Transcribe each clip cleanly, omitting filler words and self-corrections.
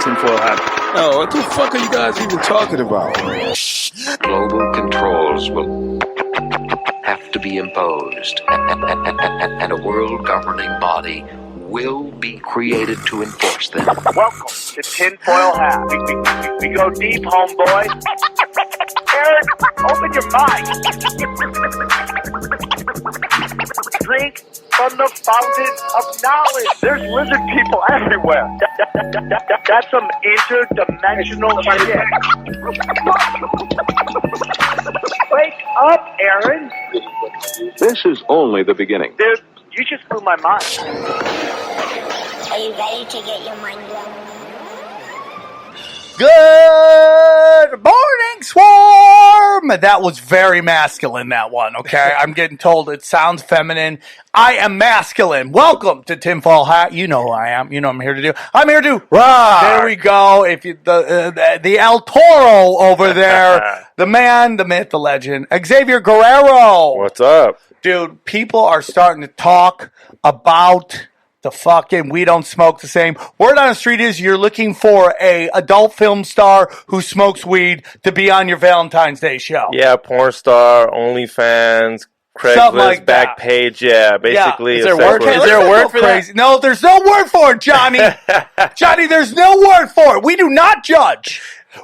tinfoil hat. Oh, what the fuck are you guys even talking about? Global controls will have to be imposed, and a world governing body will be created to enforce them. Welcome to Tinfoil Hat. We go deep, homeboy. Aaron, open your mind. Drink from the fountain of knowledge. There's lizard people everywhere. That's some interdimensional shit. Wake up, Aaron. This is only the beginning. Dude, you just blew my mind. Are you ready to get your mind blown? Good morning, Swarm! That was very masculine, that one, okay? I'm getting told it sounds feminine. I am masculine. Welcome to Tinfoil Hat. You know who I am. You know what I'm here to do. I'm here to rock. There we go. If you, the El Toro over there, the man, the myth, the legend, Xavier Guerrero. What's up? Dude, people are starting to talk about the fucking We Don't Smoke the Same. Word on the street is you're looking for a adult film star who smokes weed to be on your Valentine's Day show. Yeah, porn star, OnlyFans, Craigslist, like back page. Yeah, basically. Is there a word for that? No, there's no word for it, Johnny. Johnny, there's no word for it. We do not judge.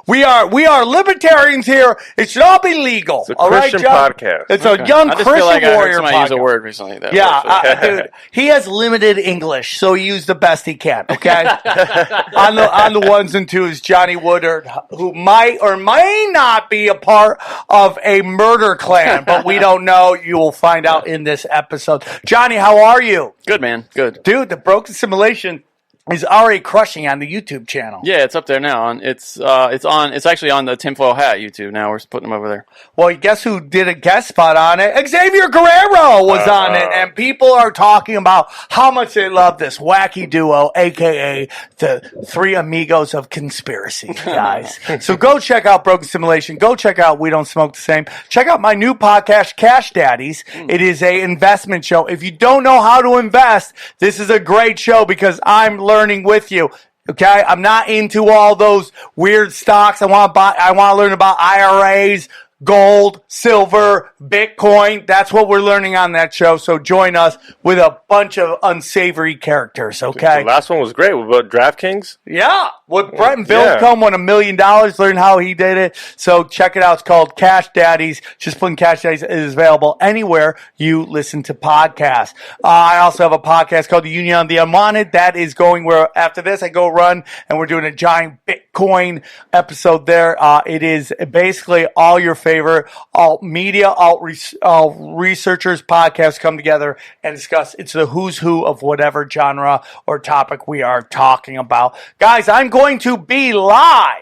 We are libertarians here. It should all be legal. It's a Christian podcast. It's a young I just Christian feel like I warrior heard somebody podcast. use a word recently. Dude, he has limited English, so he used the best he can. Okay, on the ones and twos, Johnny Woodard, who might or may not be a part of a murder clan, but we don't know. You will find out in this episode. Johnny, how are you? Good, man. Good. Dude, the Broken Simulation is already crushing on the YouTube channel. Yeah, it's up there now. It's actually on the Tinfoil Hat YouTube now. We're putting them over there. Well, guess who did a guest spot on it? Xavier Guerrero was on it, and people are talking about how much they love this wacky duo, a.k.a. the three amigos of conspiracy, guys. So go check out Broken Simulation. Go check out We Don't Smoke the Same. Check out my new podcast, Cash Daddies. It is a investment show. If you don't know how to invest, this is a great show because I'm learning with you. Okay, I'm not into all those weird stocks. I want to learn about IRAs, gold, silver, Bitcoin. That's what we're learning on that show. So join us with a bunch of unsavory characters. Okay. The last one was great. What about DraftKings? Yeah, with Brett and Bill Come won $1 million. Learn how he did it. So check it out. It's called Cash Daddies. Just put in Cash Daddies. It is available anywhere you listen to podcasts. I also have a podcast called The Union of the Unwanted. That is going where after this I go run and we're doing a giant Bitcoin episode there. It is basically all your favorite alt media, alt researchers podcasts come together and discuss. It's the who's who of whatever genre or topic we are talking about. Guys, I'm going to be live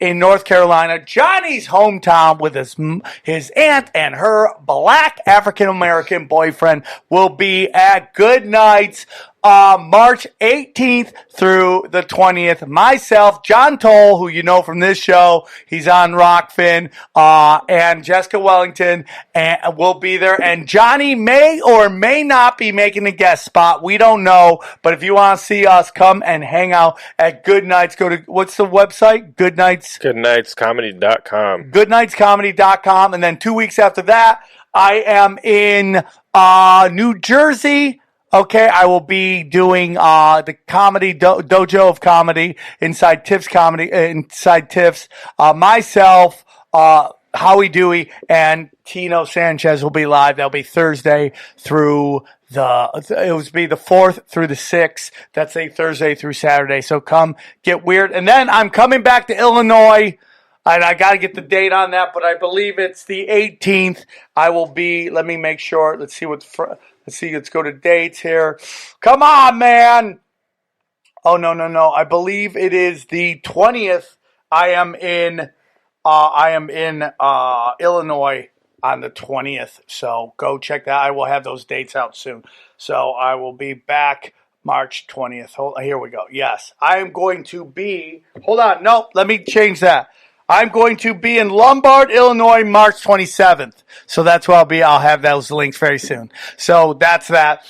in North Carolina, Johnny's hometown, with his aunt and her black African-American boyfriend will be at Good Nights March 18th through the 20th. Myself, John Toll, who you know from this show, he's on Rockfin, and Jessica Wellington and will be there. And Johnny may or may not be making a guest spot. We don't know. But if you want to see us, come and hang out at Good Nights. Go to, what's the website? Good Nights? GoodNightsComedy.com. GoodNightsComedy.com. And then 2 weeks after that, I am in New Jersey. Okay, I will be doing the comedy dojo of comedy inside Tiff's myself, Howie Dewey, and Tino Sanchez will be live. That'll be Thursday through it will be the 4th through the 6th. That's a Thursday through Saturday. So come get weird. And then I'm coming back to Illinois. And I got to get the date on that, but I believe it's the 18th. I will be, let me make sure. Let's see, let's go to dates here. Come on, man. Oh, no. I believe it is the 20th. I am in Illinois on the 20th. So go check that. I will have those dates out soon. So I will be back March 20th. Here we go. Yes, I am going to be, hold on. No, let me change that. I'm going to be in Lombard, Illinois, March 27th. So that's where I'll be. I'll have those links very soon. So that's that.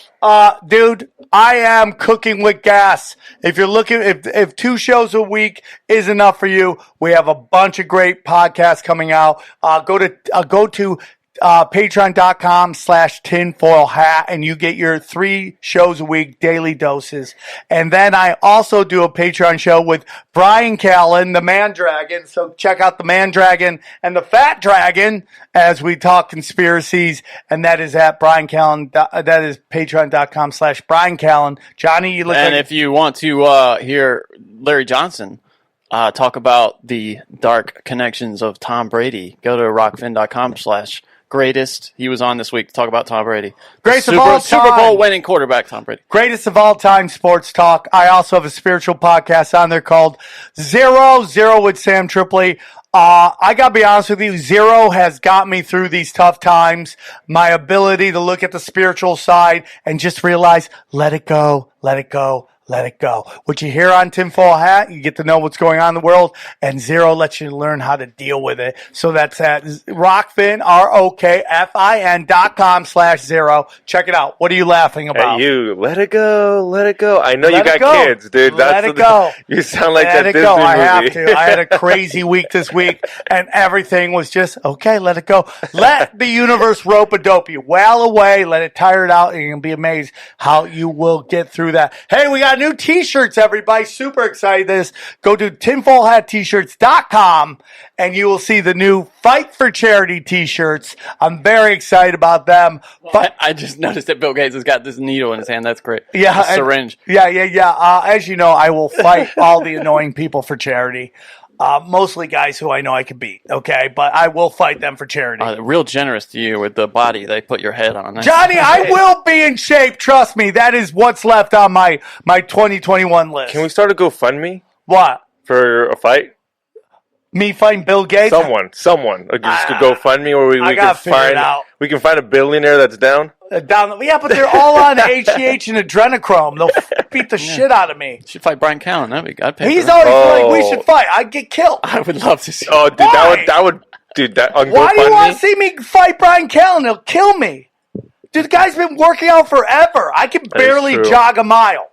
Dude, I am cooking with gas. If you're looking, if 2 shows a week is enough for you, we have a bunch of great podcasts coming out. Go to patreon.com/tinfoil hat and you get your 3 shows a week daily doses. And then I also do a Patreon show with Brian Callen, the Man Dragon. So check out the Man Dragon and the Fat Dragon as we talk conspiracies. And that is at Brian Callen. That is patreon.com/Brian Callen. Johnny, you look And if you want to hear Larry Johnson talk about the dark connections of Tom Brady, go to rockfin.com/greatest. He was on this week to talk about Tom Brady. Greatest of all time. Super Bowl winning quarterback, Tom Brady. Greatest of all time sports talk. I also have a spiritual podcast on there called Zero with Sam Tripoli. I gotta be honest with you, Zero has got me through these tough times. My ability to look at the spiritual side and just realize, let it go, let it go. Let it go. What you hear on Tinfoil Hat, you get to know what's going on in the world, and Zero lets you learn how to deal with it. So that's at Rockfin, ROKFIN.com/0. Check it out. What are you laughing about? Hey, you, let it go, let it go. I know Let you it got go. kids, dude. Let it go. You sound like Let that it Disney go. movie. I have to. I had a crazy week this week, and everything was just, okay, let it go. Let the universe rope-a-dope you. Well away, let it tire it out, and you're going to be amazed how you will get through that. Hey, we got new t-shirts, everybody. Super excited this. Go to tinfoilhattT-shirts.com, and you will see the new Fight for Charity t-shirts. I'm very excited about them. But I just noticed that Bill Gates has got this needle in his hand. That's great. yeah, A syringe. Yeah. As you know, I will fight all the annoying people for charity. Mostly guys who I know I can beat, okay? But I will fight them for charity. Real generous to you with the body they put your head on. Johnny, I will be in shape. Trust me. That is what's left on my 2021 list. Can we start a GoFundMe What? for a fight? Me fighting Bill Gates? Someone. Like just to GoFundMe where we I can gotta figure it find out. we can find a billionaire that's down. Yeah, but they're all on HGH and adrenochrome. They'll beat the shit out of me. You should fight Brian Callen. I'd pay He's for that. always like, we should fight. I'd get killed. I would love to see. Oh, dude, Why? that would dude that on Why do you want GoFundMe. to see me fight Brian Callen? He'll kill me. Dude, the guy's been working out forever. I can barely true. jog a mile.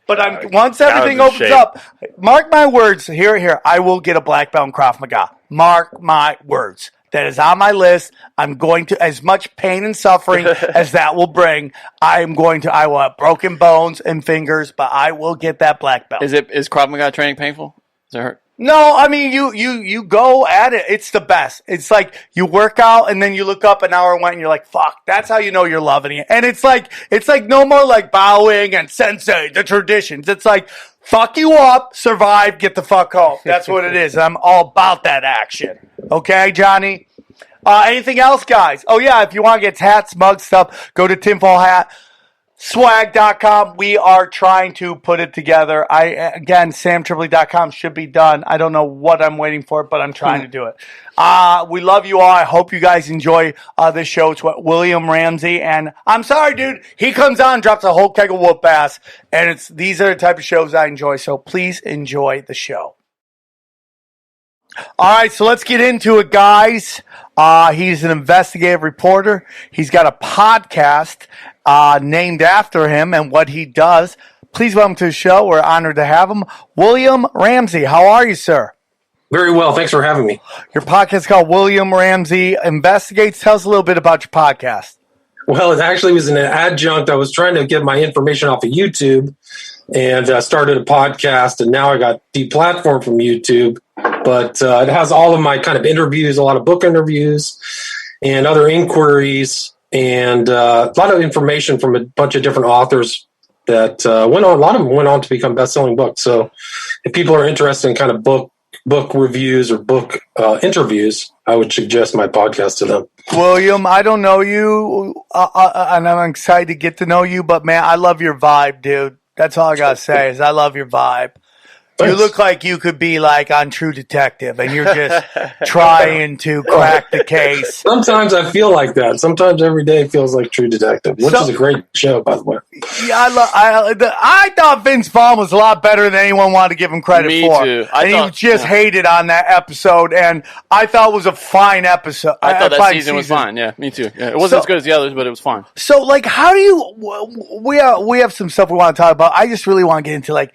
But once everything Callen's in opens shape. up, mark my words. Here, I will get a black belt in Krav Maga. Mark my words. That is on my list. I'm going to, as much pain and suffering as that will bring, I will have broken bones and fingers, but I will get that black belt. Is Krav Maga training painful? Does it hurt? No, I mean, you go at it. It's the best. It's like you work out and then you look up an hour went and you're like, fuck, that's how you know you're loving it. And it's like no more like bowing and sensei, the traditions. It's like, fuck you up, survive, get the fuck home. That's what it is. I'm all about that action. Okay, Johnny? Anything else, guys? Oh, yeah, if you want to get hats, mugs, stuff, go to Tinfoil Hat. Swag.com. We are trying to put it together. SamTripoli.com should be done. I don't know what I'm waiting for, but I'm trying to do it. We love you all. I hope you guys enjoy this show. It's what William Ramsey, and I'm sorry, dude. He comes on, drops a whole keg of whoop ass, and these are the type of shows I enjoy. So please enjoy the show. All right, so let's get into it, guys. He's an investigative reporter. He's got a podcast named after him and what he does. Please welcome to the show. We're honored to have him. William Ramsey, how are you, sir? Very well. Thanks for having me. Your podcast is called William Ramsey Investigates. Tell us a little bit about your podcast. Well, it actually was an adjunct. I was trying to get my information off of YouTube and started a podcast, and now I got deplatformed from YouTube. But it has all of my kind of interviews, a lot of book interviews and other inquiries, and a lot of information from a bunch of different authors that went on. A lot of them went on to become best-selling books. So if people are interested in kind of book reviews or book interviews, I would suggest my podcast to them. William, I don't know you, and I'm excited to get to know you, but man, I love your vibe, dude. That's all I got to say is I love your vibe. You look like you could be like on True Detective, and you're just trying to crack the case. Sometimes I feel like that. Sometimes every day feels like True Detective, which is a great show, by the way. Yeah, I thought Vince Vaughn was a lot better than anyone wanted to give him credit for. Me too. He was just hated on that episode, and I thought it was a fine episode. I thought that season was fine. Yeah, me too. Yeah, it wasn't as good as the others, but it was fine. So, like, how do you? We have some stuff we want to talk about. I just really want to get into like.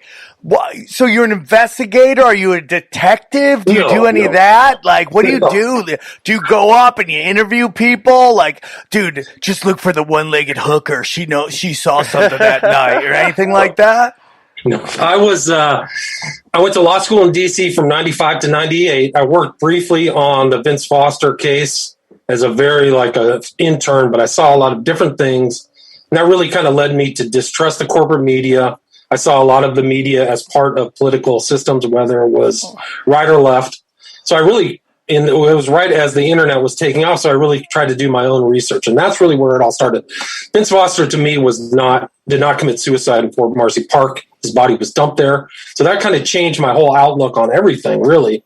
So you're an investigator? Are you a detective? Do you do any of that? Like, what do you do? Do you go up and you interview people? Like, dude, just look for the one-legged hooker. She saw something that night, or anything like that. No, I went to law school in DC from 95 to 98. I worked briefly on the Vince Foster case as a intern, but I saw a lot of different things. And that really kind of led me to distrust the corporate media. I saw a lot of the media as part of political systems, whether it was right or left. So it was right as the internet was taking off. So I really tried to do my own research. And that's really where it all started. Vince Foster, to me, did not commit suicide in Fort Marcy Park. His body was dumped there. So that kind of changed my whole outlook on everything, really.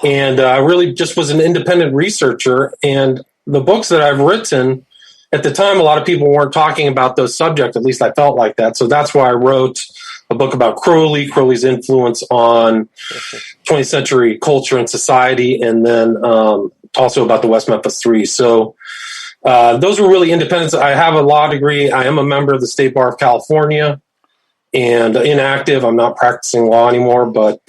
And I really just was an independent researcher. And the books that I've written, at the time, a lot of people weren't talking about those subjects. At least I felt like that. So that's why I wrote a book about Crowley's influence on 20th century culture and society, and then also about the West Memphis Three. So those were really independent. I have a law degree. I am a member of the State Bar of California, and inactive. I'm not practicing law anymore, but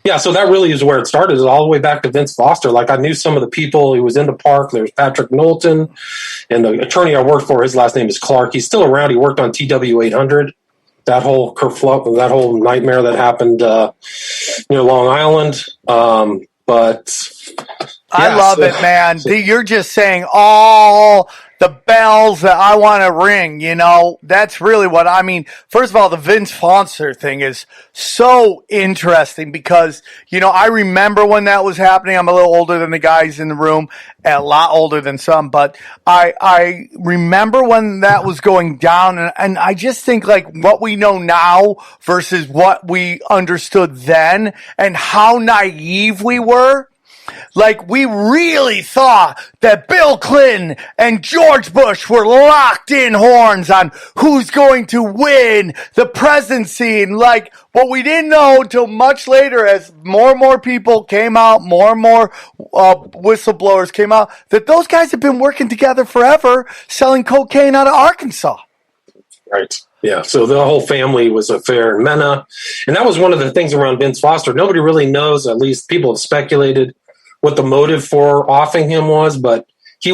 yeah, so that really is where it started, is all the way back to Vince Foster. Like, I knew some of the people. He was in the park. There's Patrick Knowlton, and the attorney I worked for, his last name is Clark. He's still around. He worked on TW 800. That whole nightmare that happened near Long Island. I love it, man. You're just saying all the bells that I want to ring, that's really what I mean. First of all, the Vince Foster thing is so interesting because, I remember when that was happening. I'm a little older than the guys in the room, and a lot older than some, but I remember when that was going down, and I just think like what we know now versus what we understood then and how naive we were. Like, we really thought that Bill Clinton and George Bush were locked in horns on who's going to win the presidency. And like, what we didn't know until much later, as more and more people came out, more and more whistleblowers came out, that those guys have been working together forever, selling cocaine out of Arkansas. Right. Yeah, so the whole family was a fair in Mena. And that was one of the things around Vince Foster. Nobody really knows, at least people have speculated, what the motive for offing him was, but he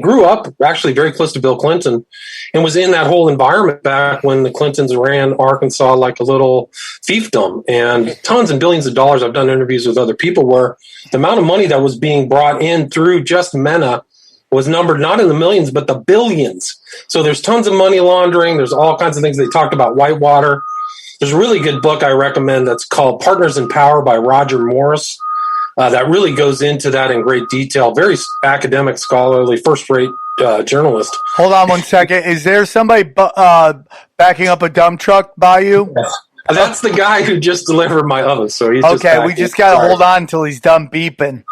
grew up actually very close to Bill Clinton and was in that whole environment back when the Clintons ran Arkansas like a little fiefdom, and tons and billions of dollars. I've done interviews with other people where the amount of money that was being brought in through just Mena was numbered not in the millions, but the billions. So there's tons of money laundering. There's all kinds of things. They talked about Whitewater. There's a really good book I recommend that's called Partners in Power by Roger Morris. That really goes into that in great detail. Very academic, scholarly, first-rate journalist. Hold on one second. Is there somebody backing up a dump truck by you? Yes. That's the guy who just delivered my oven. So he's okay. We just got to hold on until he's done beeping.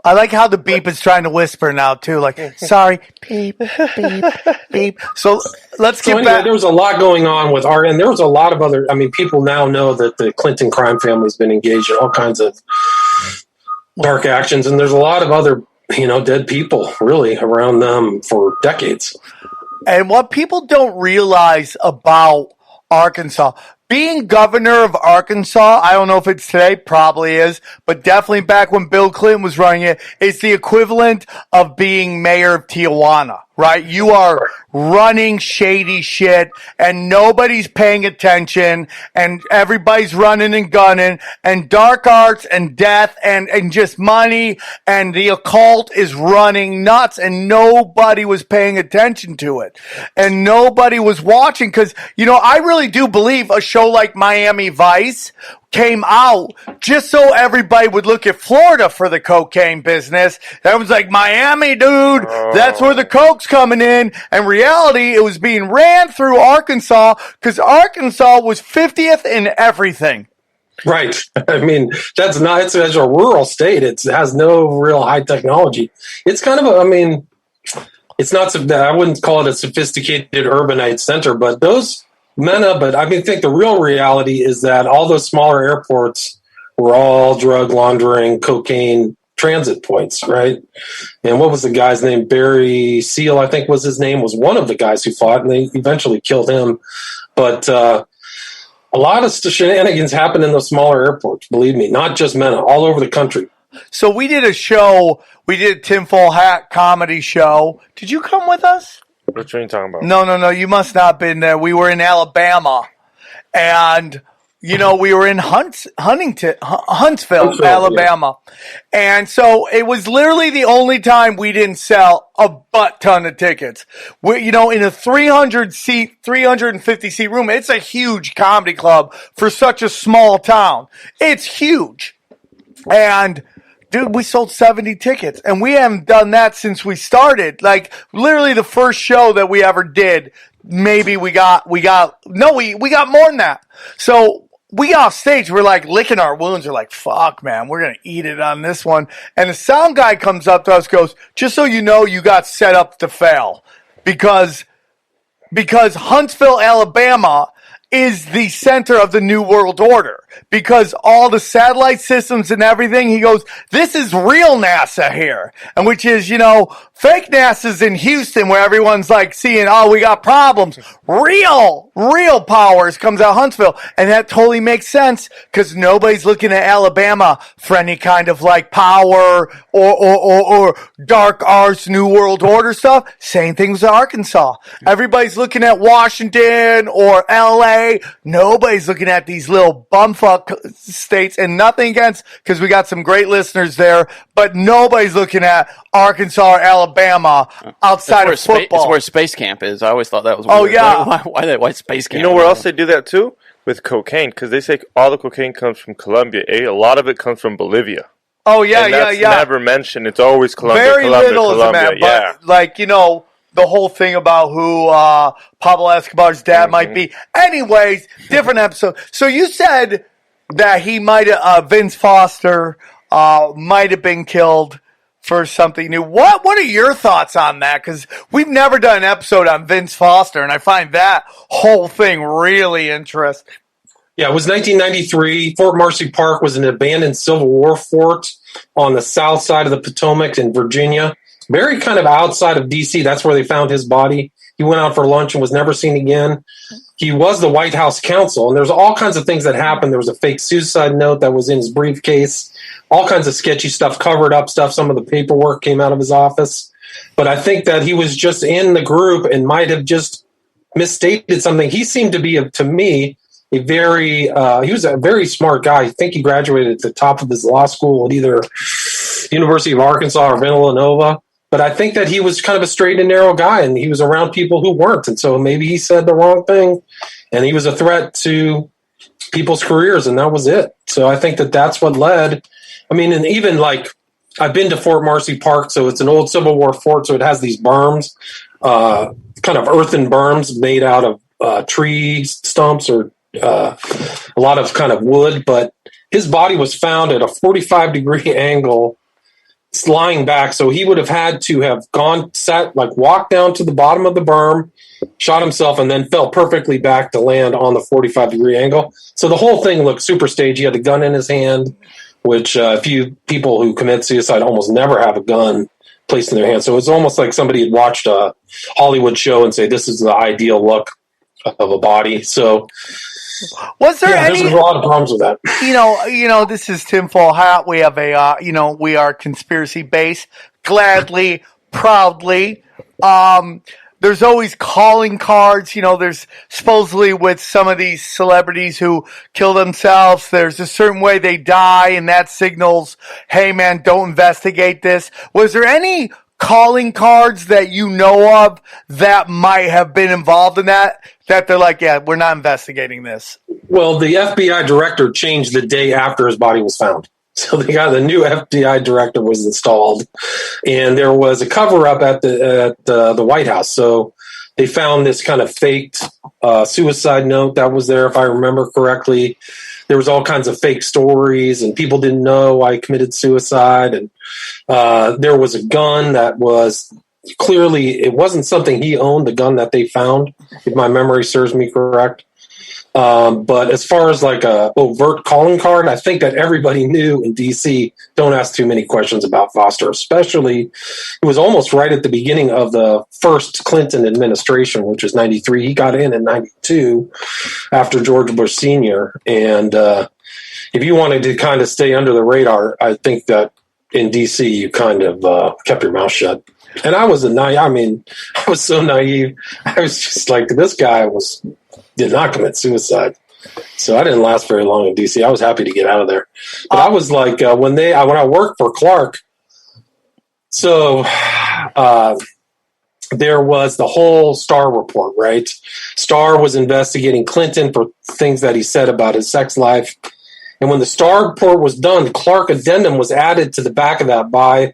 I like how the beep is trying to whisper now too. Like, sorry, beep, beep, beep. So let's get back. There was a lot going on with art, and there was a lot of other. I mean, people now know that the Clinton crime family has been engaged in all kinds of dark actions, and there's a lot of other, dead people really around them for decades. And what people don't realize about Arkansas, being governor of Arkansas, I don't know if it's today, probably is, but definitely back when Bill Clinton was running it, it's the equivalent of being mayor of Tijuana, right? You are running shady shit and nobody's paying attention and everybody's running and gunning and dark arts and death and just money and the occult is running nuts and nobody was paying attention to it and nobody was watching because, I really do believe a show like Miami Vice came out just so everybody would look at Florida for the cocaine business. That was like, Miami, dude, that's where the coke's coming in. In reality, it was being ran through Arkansas because Arkansas was 50th in everything. Right. I mean, that's not, it's a rural state. It has no real high technology. It's kind of it's not, I wouldn't call it a sophisticated urbanite center, but those MENA, but I think the real reality is that all those smaller airports were all drug laundering, cocaine transit points, right? And what was the guy's name? Barry Seal, I think was his name, was one of the guys who fought, and they eventually killed him. But a lot of shenanigans happen in those smaller airports, believe me, not just MENA, all over the country. So we did a show, we did a tinfoil hat comedy show. Did you come with us? What are you talking about? No, you must not have been there. We were in Alabama, and we were in Huntsville, Alabama. Yeah. And so it was literally the only time we didn't sell a butt ton of tickets. We, in a 350 seat room, it's a huge comedy club for such a small town. It's huge. And dude, we sold 70 tickets, and we haven't done that since we started. Like, literally the first show that we ever did, maybe we got more than that. So we got off stage, we're like licking our wounds. We're like, fuck, man, we're going to eat it on this one. And the sound guy comes up to us, goes, just so you know, you got set up to fail. Because Huntsville, Alabama is the center of the New World Order, because all the satellite systems and everything, he goes, this is real NASA here. And which is, fake NASA's in Houston, where everyone's like seeing, oh, we got problems. Real powers comes out of Huntsville. And that totally makes sense, because nobody's looking at Alabama for any kind of like power or dark arts, New World Order stuff. Same thing with Arkansas. Everybody's looking at Washington or LA. Nobody's looking at these little bumfuck states, and nothing against, because we got some great listeners there, but nobody's looking at Arkansas or Alabama outside of football. It's where Space Camp is. I always thought that was weird. Oh, yeah. Why Space Camp? You know where else they do that too? With cocaine, because they say all the cocaine comes from Colombia. A lot of it comes from Bolivia. Oh, yeah, and that's never mentioned. It's always Colombia, Very Colombia, little Colombia. is that, but like, the whole thing about who Pablo Escobar's dad might be. Anyways, different episode. So you said that he might have, Vince Foster might have been killed for something new. What are your thoughts on that? Because we've never done an episode on Vince Foster, and I find that whole thing really interesting. Yeah, it was 1993. Fort Marcy Park was an abandoned Civil War fort on the south side of the Potomac in Virginia. Very kind of outside of D.C. That's where they found his body. He went out for lunch and was never seen again. He was the White House counsel, and there's all kinds of things that happened. There was a fake suicide note that was in his briefcase, all kinds of sketchy stuff, covered up stuff. Some of the paperwork came out of his office. But I think that he was just in the group and might have just misstated something. He seemed to be, to me, he was a very smart guy. I think he graduated at the top of his law school at either University of Arkansas or Villanova. But I think that he was kind of a straight and narrow guy, and he was around people who weren't. And so maybe he said the wrong thing, and he was a threat to people's careers, and that was it. So I think that that's what led. I mean, and even like, I've been to Fort Marcy Park, so it's an old Civil War fort, so it has these berms, kind of earthen berms made out of tree stumps or a lot of kind of wood. But his body was found at a 45-degree angle, lying back, so he would have had to have walked down to the bottom of the berm, shot himself, and then fell perfectly back to land on the 45-degree angle. So the whole thing looked super staged. He had a gun in his hand, which few people who commit suicide almost never have a gun placed in their hand. So it's almost like somebody had watched a Hollywood show and say, this is the ideal look of a body. So was there any? There's a lot of problems with that. This is tinfoil hat. We have we are conspiracy based. Gladly, proudly. There's always calling cards. There's supposedly with some of these celebrities who kill themselves, there's a certain way they die, and that signals, hey man, don't investigate this. Was there any calling cards that you know of that might have been involved in that they're like, yeah, we're not investigating this? Well, the FBI director changed the day after his body was found. So the new FBI director was installed, and there was a cover up at the White House. So they found this kind of faked suicide note that was there, if I remember correctly. There was all kinds of fake stories, and people didn't know I committed suicide. And there was a gun that was clearly, it wasn't something he owned, the gun that they found, if my memory serves me correct. But as far as like a overt calling card, I think that everybody knew in DC, don't ask too many questions about Foster, especially it was almost right at the beginning of the first Clinton administration, which was 93. He got in 92 after George Bush Sr. And if you wanted to kind of stay under the radar, I think that in DC, you kind of kept your mouth shut. And I was so naive. I was just like, this guy did not commit suicide. So I didn't last very long in DC. I was happy to get out of there. But I was like, when I worked for Clark, so there was the whole Starr report, right? Starr was investigating Clinton for things that he said about his sex life. And when the Starr report was done, Clark addendum was added to the back of that by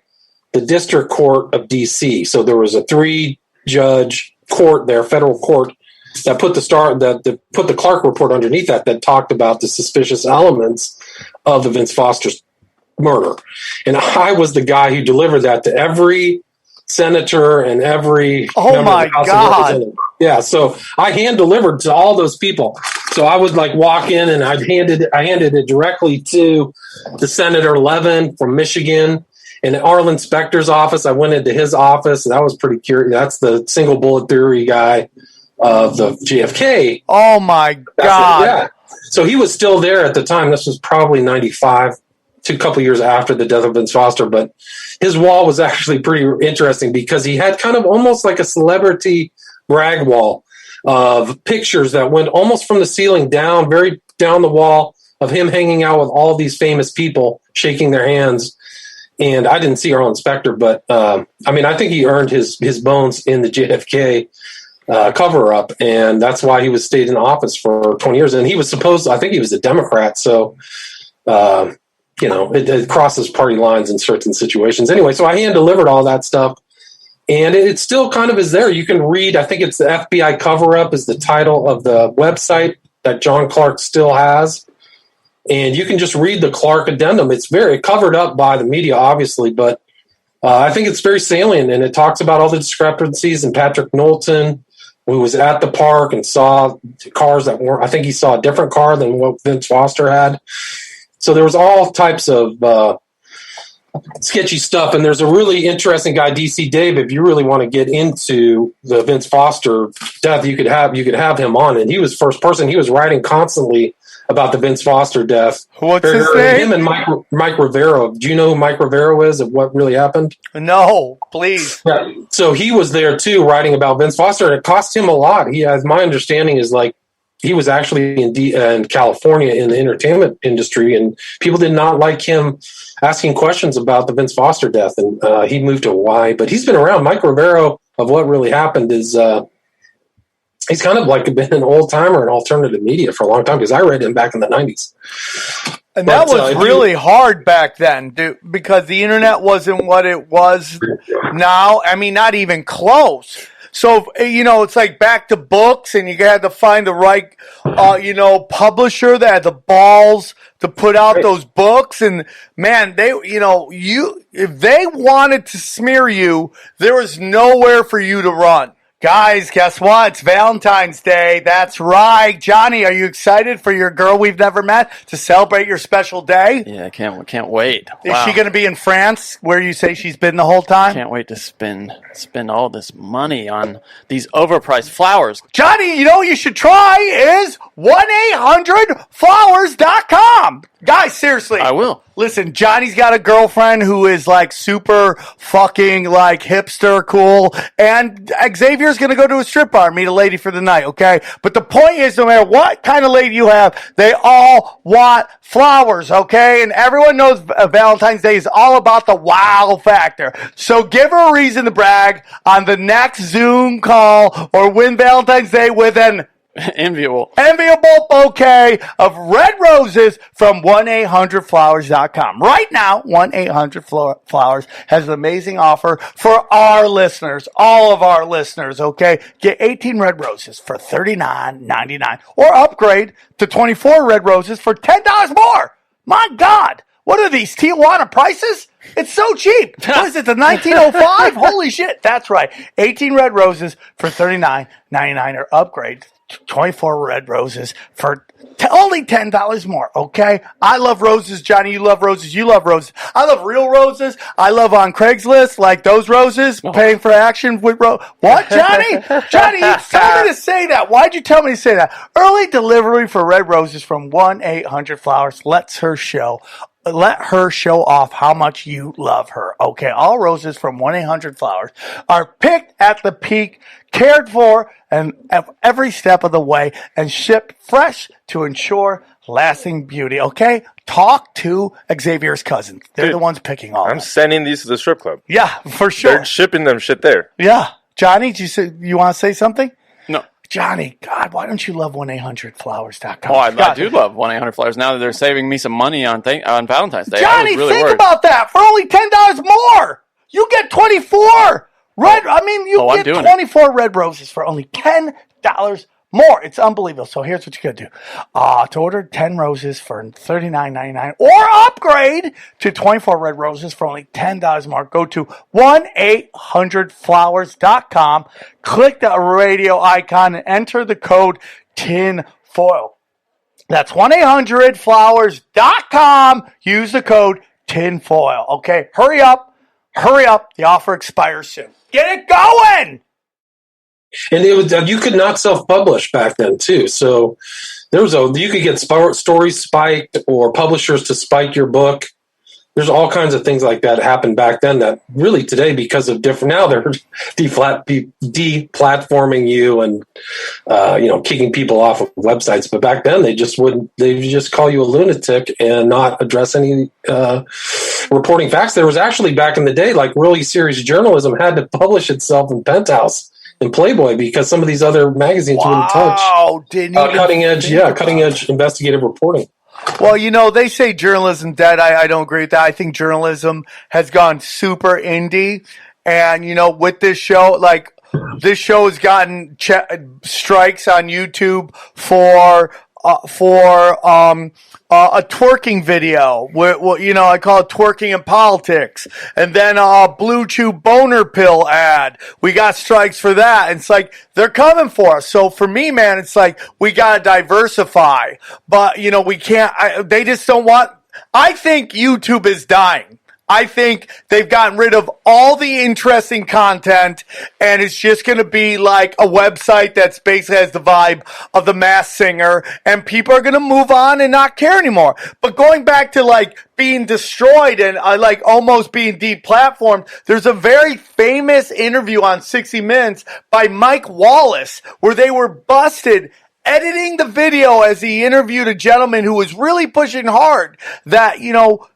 the District Court of DC. So there was a 3-judge court there, federal court, that put the Clark report underneath that talked about the suspicious elements of the Vince Foster murder. And I was the guy who delivered that to every senator and every Oh my God. Yeah, so I hand delivered to all those people. So I would like walk in and I handed it directly to the Senator Levin from Michigan. In Arlen Specter's office, I went into his office, and that was pretty curious. That's the single bullet theory guy of the JFK. Oh my God! Yeah. So he was still there at the time. This was probably 95, a couple years after the death of Vince Foster. But his wall was actually pretty interesting because he had kind of almost like a celebrity brag wall of pictures that went almost from the ceiling down, very down the wall, of him hanging out with all these famous people, shaking their hands. And I didn't see Arlen Specter, but I think he earned his bones in the JFK cover up, and that's why he stayed in office for 20 years. And he was I think he was a Democrat, so it crosses party lines in certain situations. Anyway, so I hand delivered all that stuff, and it still kind of is there. You can read. I think it's the FBI cover up is the title of the website that John Clark still has. And you can just read the Clark addendum. It's very covered up by the media, obviously, but I think it's very salient, and it talks about all the discrepancies. And Patrick Knowlton, who was at the park and saw cars that weren't, I think he saw a different car than what Vince Foster had. So there was all types of sketchy stuff. And there's a really interesting guy, DC Dave. If you really want to get into the Vince Foster death, you could have him on. And he was first person. He was writing constantly about the Vince Foster death. What's his name? Him and Mike Rivero. Do you know who Mike Rivero is and what really happened? No, please. Yeah. So he was there too, writing about Vince Foster, and it cost him a lot. My understanding is like he was actually in California in the entertainment industry, and people did not like him asking questions about the Vince Foster death, and he moved to Hawaii. But he's been around. Mike Rivero, of what really happened is. He's kind of like been an old timer in alternative media for a long time because I read him back in the 90s. And that was really hard back then, dude, because the internet wasn't what it was now. I mean, not even close. So, it's like back to books, and you had to find the right, publisher that had the balls to put out those books. And man, if they wanted to smear you, there was nowhere for you to run. Guys, guess what? It's Valentine's Day. That's right. Johnny, are you excited for your girl we've never met to celebrate your special day? Yeah, I can't wait. Is she going to be in France where you say she's been the whole time? Can't wait to spend all this money on these overpriced flowers. Johnny, you know what you should try is 1-800-Flowers.com. Guys, seriously. I will. Listen, Johnny's got a girlfriend who is like super fucking like hipster cool, and Xavier's going to go to a strip bar and meet a lady for the night, okay? But the point is, no matter what kind of lady you have, they all want flowers, okay? And everyone knows Valentine's Day is all about the wow factor. So give her a reason to brag on the next Zoom call or win Valentine's Day with an Enviable. Enviable bouquet of red roses from 1-800-Flowers.com. Right now, 1-800-Flowers has an amazing offer for our listeners, all of our listeners, okay? Get 18 red roses for $39.99 or upgrade to 24 red roses for $10 more. My God. What are these, Tijuana prices? It's so cheap. What is it, the 1905? Holy shit. That's right. 18 red roses for $39.99 or upgrade 24 red roses for only $10 more, okay? I love roses, Johnny. You love roses. You love roses. I love real roses. I love on Craigslist, like those roses, paying for action with What, Johnny? Johnny, you told me to say that. Why'd you tell me to say that? Early delivery for red roses from 1-800-Flowers Let her show off how much you love her. Okay, all roses from 1-800-Flowers are picked at the peak, cared for, and every step of the way, and shipped fresh to ensure lasting beauty. Okay, talk to Xavier's cousins. They're Dude, the ones picking all. I'm sending these to the strip club. Yeah, for sure. They're shipping them shit there. Yeah, Johnny, you want to say something? No. Johnny, God, why don't you love 1-800-Flowers.com? Oh, I do love 1-800-Flowers. Now that they're saving me some money on Valentine's Day. Johnny, I was really think worried. about that. For only $10 more, you get 24 red. I mean, you get 24 red roses for only $10 more. It's unbelievable. So here's what you gotta do: to order 10 roses for $39.99 or upgrade to 24 red roses for only $10 more. Go to 1-800-Flowers.com. Click the radio icon and enter the code TINFOIL. That's 1-800-Flowers.com. Use the code TINFOIL. Okay, hurry up. The offer expires soon. Get it going. And it was, you could not self-publish back then too. So you could get stories spiked or publishers to spike your book. There's all kinds of things like that happened back then that really today, because of now they're deplatforming you and kicking people off of websites. But back then they just call you a lunatic and not address any reporting facts. There was actually back in the day, like really serious journalism had to publish itself in Penthouse and Playboy because some of these other magazines wouldn't touch cutting edge investigative reporting. Well, they say journalism dead. I don't agree with that. I think journalism has gone super indie. And, with this show, this show has gotten strikes on YouTube for a twerking video. I call it twerking in politics. And then a Blue Chew boner pill ad. We got strikes for that. And it's like, they're coming for us. So for me, man, it's like, we gotta diversify. But, we can't, they just don't want, I think YouTube is dying. I think they've gotten rid of all the interesting content, and it's just going to be like a website that's basically has the vibe of The Masked Singer, and people are going to move on and not care anymore. But going back to being destroyed and almost being deplatformed, there's a very famous interview on 60 Minutes by Mike Wallace where they were busted editing the video as he interviewed a gentleman who was really pushing hard that,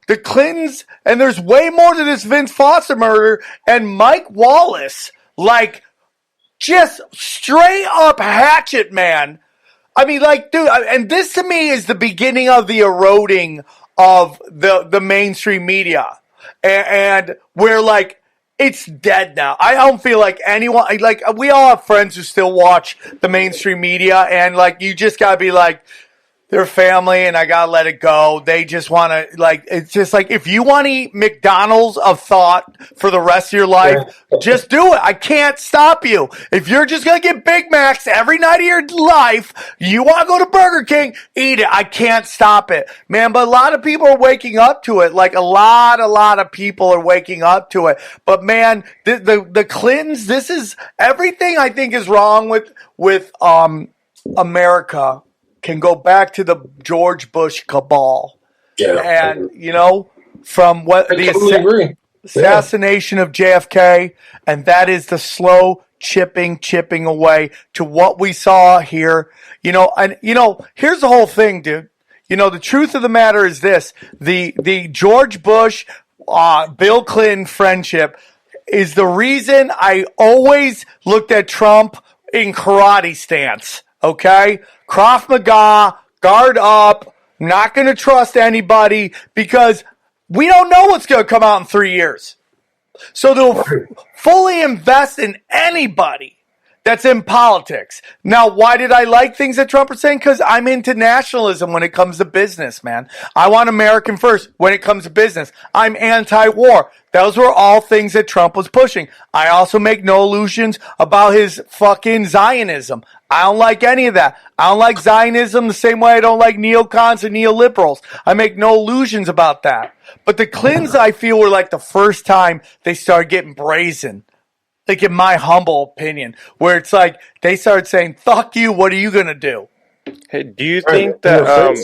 the Clintons, and there's way more to this Vince Foster murder, and Mike Wallace, just straight up hatchet, man. I mean, dude, and this to me is the beginning of the eroding of the mainstream media. And we're it's dead now. I don't feel like anyone, we all have friends who still watch the mainstream media, and you just gotta be they're family and I gotta let it go. They just wanna, it's just if you wanna eat McDonald's of thought for the rest of your life, just do it. I can't stop you. If you're just gonna get Big Macs every night of your life, you wanna go to Burger King, eat it. I can't stop it. Man, but a lot of people are waking up to it. A lot of people are waking up to it. But man, the Clintons, this is everything I think is wrong with America can go back to the George Bush cabal. Yeah. And, from what the assassination of JFK, and that is the slow chipping away to what we saw here. Here's the whole thing, dude. The truth of the matter is this. The George Bush, Bill Clinton friendship is the reason I always looked at Trump in karate stance. Okay? Krav Maga, guard up, not going to trust anybody because we don't know what's going to come out in 3 years. So they'll fully invest in anybody that's in politics. Now, why did I like things that Trump was saying? Because I'm into nationalism when it comes to business, man. I want American first when it comes to business. I'm anti-war. Those were all things that Trump was pushing. I also make no illusions about his fucking Zionism. I don't like any of that. I don't like Zionism the same way I don't like neocons and neoliberals. I make no illusions about that. But the Clintons, I feel, were like the first time they started getting brazen. Like, in my humble opinion, where it's like they started saying, fuck you, what are you going to do? Hey, do you think that,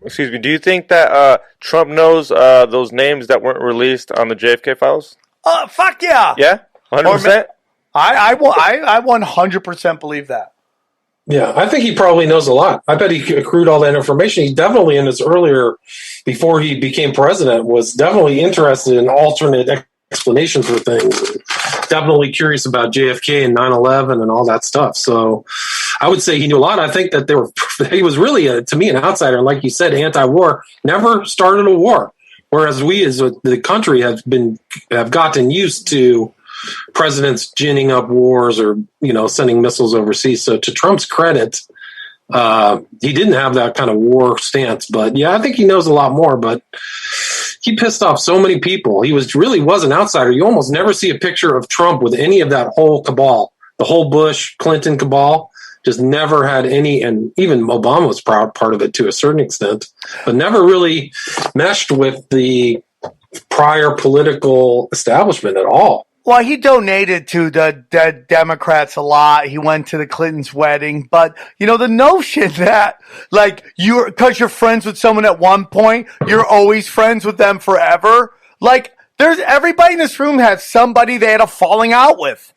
excuse me, do you think that Trump knows those names that weren't released on the JFK files? Fuck yeah. Yeah? 100%? I 100% believe that. Yeah, I think he probably knows a lot. I bet he accrued all that information. He definitely, in his earlier, before he became president, was definitely interested in alternate explanations for things. Definitely curious about JFK and 9/11 and all that stuff. So I would say he knew a lot. I think that he was really, to me, an outsider. Like you said, anti-war, never started a war. Whereas we as the country have gotten used to presidents ginning up wars or, sending missiles overseas. So to Trump's credit, he didn't have that kind of war stance. But yeah, I think he knows a lot more. But he pissed off so many people. He really was an outsider. You almost never see a picture of Trump with any of that whole cabal, the whole Bush, Clinton cabal. Just never had any, and even Obama was part of it to a certain extent, but never really meshed with the prior political establishment at all. Well, he donated to the Democrats a lot. He went to the Clintons' wedding. But, the notion that, because you're friends with someone at one point, you're always friends with them forever. Everybody in this room has somebody they had a falling out with.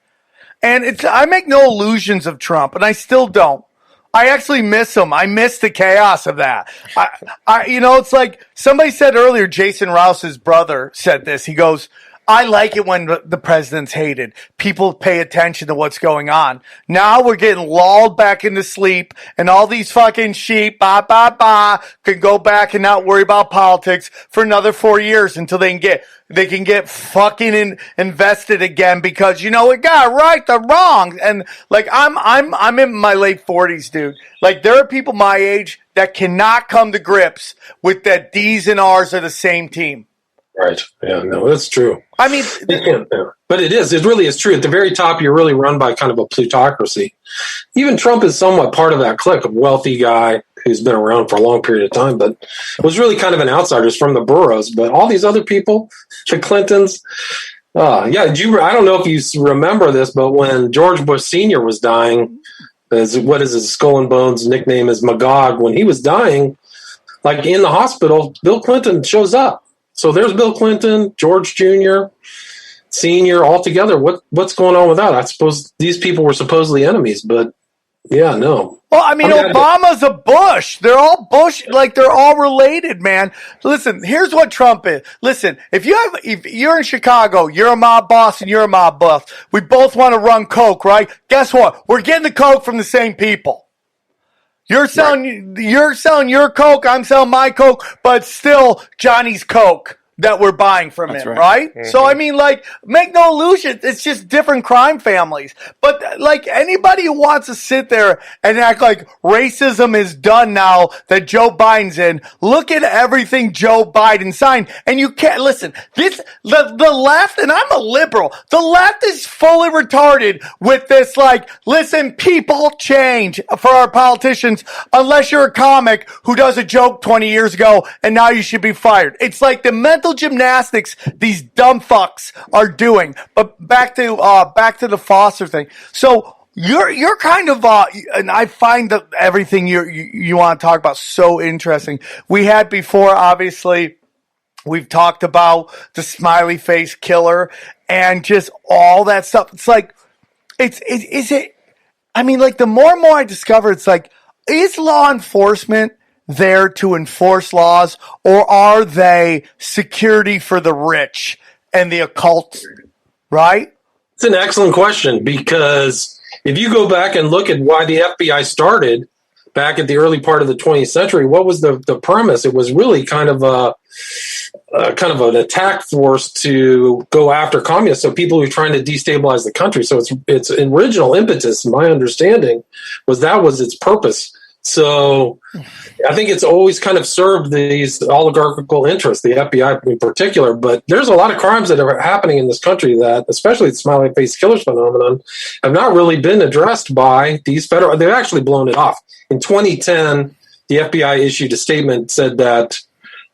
And I make no illusions of Trump, and I still don't. I actually miss him. I miss the chaos of that. It's like somebody said earlier, Jason Rouse's brother said this. He goes, I like it when the president's hated. People pay attention to what's going on. Now we're getting lulled back into sleep, and all these fucking sheep, can go back and not worry about politics for another 4 years until they can get fucking invested again because, it got right, the wrong. And I'm in my late 40s, dude. There are people my age that cannot come to grips with that D's and R's are the same team. Right. Yeah, no, that's true. I mean, but it really is true. At the very top, you're really run by kind of a plutocracy. Even Trump is somewhat part of that clique, a wealthy guy who's been around for a long period of time, but was really kind of an outsider from the boroughs. But all these other people, the Clintons, I don't know if you remember this, but when George Bush Sr. was dying, what is his Skull and Bones nickname is Magog. When he was dying, in the hospital, Bill Clinton shows up. So there's Bill Clinton, George Jr., Sr., all together. What's going on with that? I suppose these people were supposedly enemies, but yeah, no. Well, I mean, Obama's a Bush. They're all Bush, they're all related, man. Listen, here's what Trump is. Listen, if you're in Chicago, you're a mob boss and you're a mob boss. We both want to run coke, right? Guess what? We're getting the coke from the same people. You're selling your coke, I'm selling my coke, but still Johnny's coke that we're buying from him, right? Mm-hmm. So, I mean, make no illusion. It's just different crime families. But, anybody who wants to sit there and act like racism is done now that Joe Biden's in, look at everything Joe Biden signed. And you can't, listen, the left, and I'm a liberal, the left is fully retarded with this, listen, people change for our politicians unless you're a comic who does a joke 20 years ago and now you should be fired. It's like the mental gymnastics these dumb fucks are doing. But back to the Foster thing. So you're kind of and I find that everything you want to talk about so interesting. We had before, obviously, we've talked about the smiley face killer and just all that stuff. It's the more and more I discover, it's is law enforcement there to enforce laws, or are they security for the rich and the occult, right? It's an excellent question because if you go back and look at why the FBI started back at the early part of the 20th century, what was the premise? It was really kind of an attack force to go after communists, so people who were trying to destabilize the country. So its original impetus, my understanding, was its purpose. So I think it's always kind of served these oligarchical interests, the FBI in particular. But there's a lot of crimes that are happening in this country that, especially the smiley face killers phenomenon, have not really been addressed by these federal. They've actually blown it off. In 2010, the FBI issued a statement, said that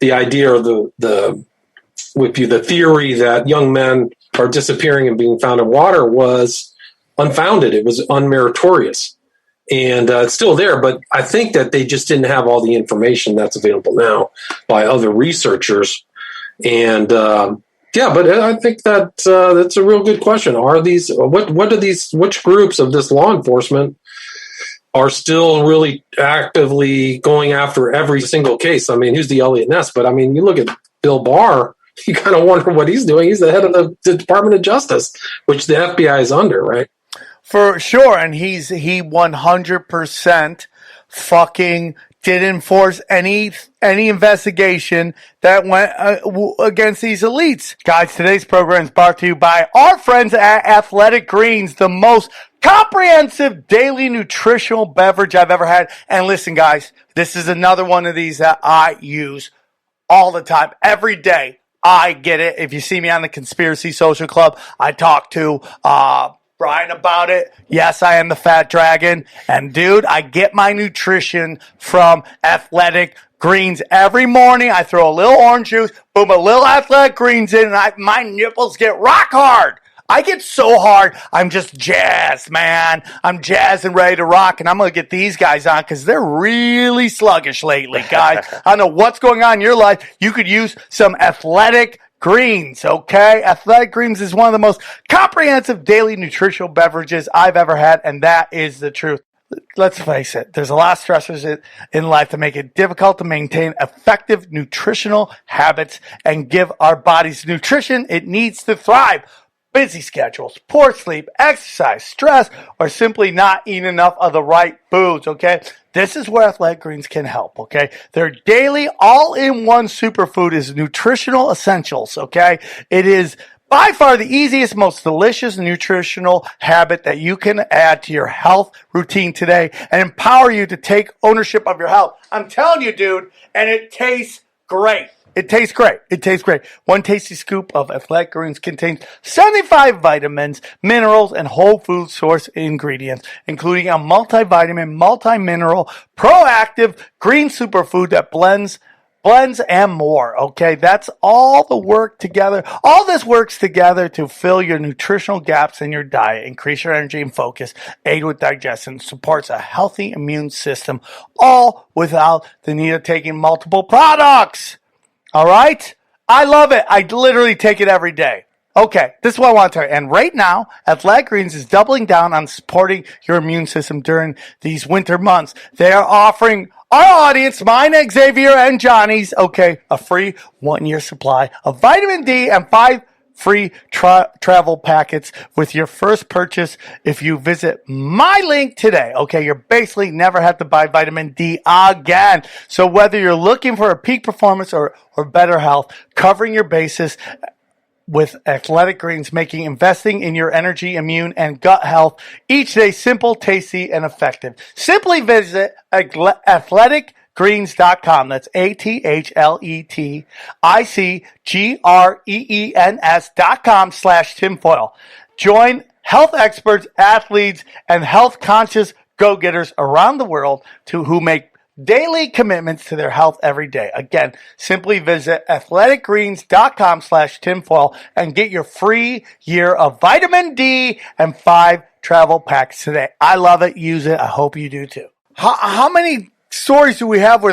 the idea or the theory that young men are disappearing and being found in water was unfounded. It was unmeritorious. And it's still there, but I think that they just didn't have all the information that's available now by other researchers. And but I think that that's a real good question. Are these which groups of this law enforcement are still really actively going after every single case? I mean, who's the Elliot Ness? But I mean, you look at Bill Barr, you kind of wonder what he's doing. He's the head of the Department of Justice, which the FBI is under, right? For sure, and he 100% fucking didn't force any investigation that went against these elites. Guys, today's program is brought to you by our friends at Athletic Greens, the most comprehensive daily nutritional beverage I've ever had. And listen, guys, this is another one of these that I use all the time, every day. I get it. If you see me on the Conspiracy Social Club, I talk to Brian about it. Yes, I am the fat dragon. And dude, I get my nutrition from Athletic Greens every morning. I throw a little orange juice, boom, a little Athletic Greens in, and my nipples get rock hard. I get so hard, I'm just jazzed, man. I'm jazzed and ready to rock, and I'm going to get these guys on because they're really sluggish lately, guys. I don't know what's going on in your life. You could use some Athletic Greens, okay? Athletic Greens is one of the most comprehensive daily nutritional beverages I've ever had, and that is the truth. Let's face it, there's a lot of stressors in life that make it difficult to maintain effective nutritional habits and give our bodies the nutrition it needs to thrive. Busy schedules, poor sleep, exercise, stress, or simply not eating enough of the right foods, okay? This is where Athletic Greens can help, okay? Their daily all-in-one superfood is nutritional essentials, okay? It is by far the easiest, most delicious nutritional habit that you can add to your health routine today and empower you to take ownership of your health. I'm telling you, dude, and it tastes great. It tastes great. It tastes great. One tasty scoop of Athletic Greens contains 75 vitamins, minerals, and whole food source ingredients, including a multivitamin, multi-mineral, proactive green superfood that blends and more. Okay, that's all the work together. All this works together to fill your nutritional gaps in your diet, increase your energy and focus, aid with digestion, supports a healthy immune system, all without the need of taking multiple products. All right? I love it. I literally take it every day. Okay, this is what I want to tell you. And right now, Athletic Greens is doubling down on supporting your immune system during these winter months. They are offering our audience, mine, Xavier, and Johnny's, okay, a free 1-year supply of vitamin D and 5 free travel packets with your first purchase if you visit my link today. Okay, you're basically never have to buy vitamin D again. So whether you're looking for a peak performance or better health, covering your bases with Athletic Greens, making investing in your energy, immune, and gut health each day simple, tasty, and effective. Simply visit athleticgreens.com. That's athleticgreens.com/tinfoil. Join health experts, athletes, and health conscious go-getters around the world who make daily commitments to their health every day. Again, simply visit athleticgreens.com/tinfoil and get your free year of vitamin D and 5 travel packs today. I love it. Use it. I hope you do too. How many stories do we have where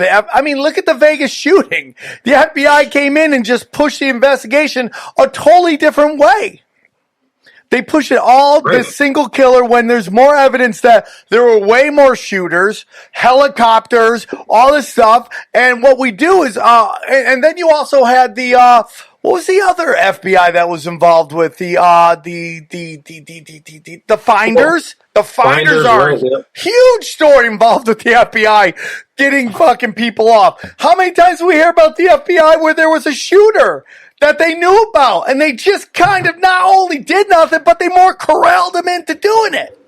look at the Vegas shooting. The FBI came in and just pushed the investigation a totally different way. They push it all this single killer when there's more evidence that there were way more shooters, helicopters, all this stuff. And what we do is, and then you also had the, what was the other FBI that was involved with the finders? The finders are right, yeah. huge story involved with the FBI getting fucking people off. How many times do we hear about the FBI where there was a shooter that they knew about and they just kind of not only did nothing, but they more corralled them into doing it?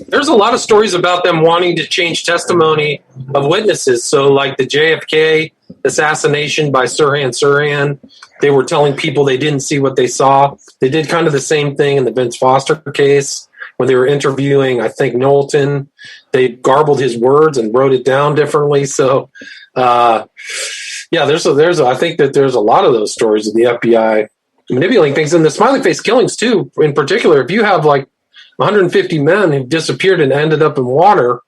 There's a lot of stories about them wanting to change testimony of witnesses. So like the JFK assassination by Sirhan, they were telling people they didn't see what they saw. They did kind of the same thing in the Vince Foster case when they were interviewing, I think, Knowlton. They garbled his words and wrote it down differently. So, I think that there's a lot of those stories of the FBI manipulating things. And the smiley face killings, too, in particular. If you have, like, 150 men who disappeared and ended up in water,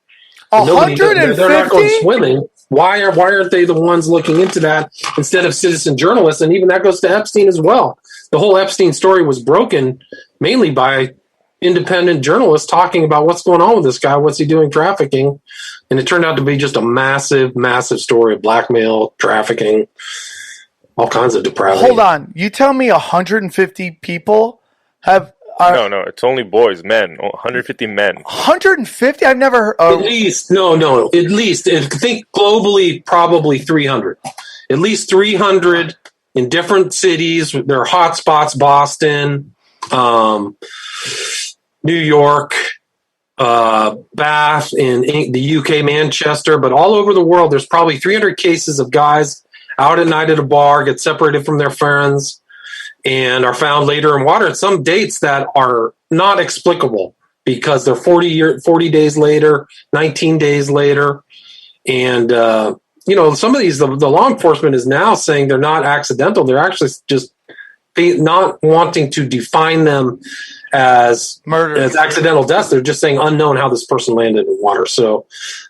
and they're not going swimming, why aren't they the ones looking into that instead of citizen journalists? And even that goes to Epstein as well. The whole Epstein story was broken mainly by independent journalists talking about what's going on with this guy, what's he doing trafficking, and it turned out to be just a massive, massive story of blackmail, trafficking, all kinds of depravity. Hold on, you tell me 150 people have? No, it's only boys, men. 150 men. 150? I've never heard. At least, no. At least, I think globally, probably 300. At least 300 in different cities. There are hot spots: Boston, New York, Bath, in the UK, Manchester, but all over the world, there's probably 300 cases of guys out at night at a bar, get separated from their friends, and are found later in water at some dates that are not explicable because they're 40 days later, 19 days later. And, some of these, the law enforcement is now saying they're not accidental. They're actually just not wanting to define them as murder, as accidental deaths. They're just saying unknown how this person landed in water. So,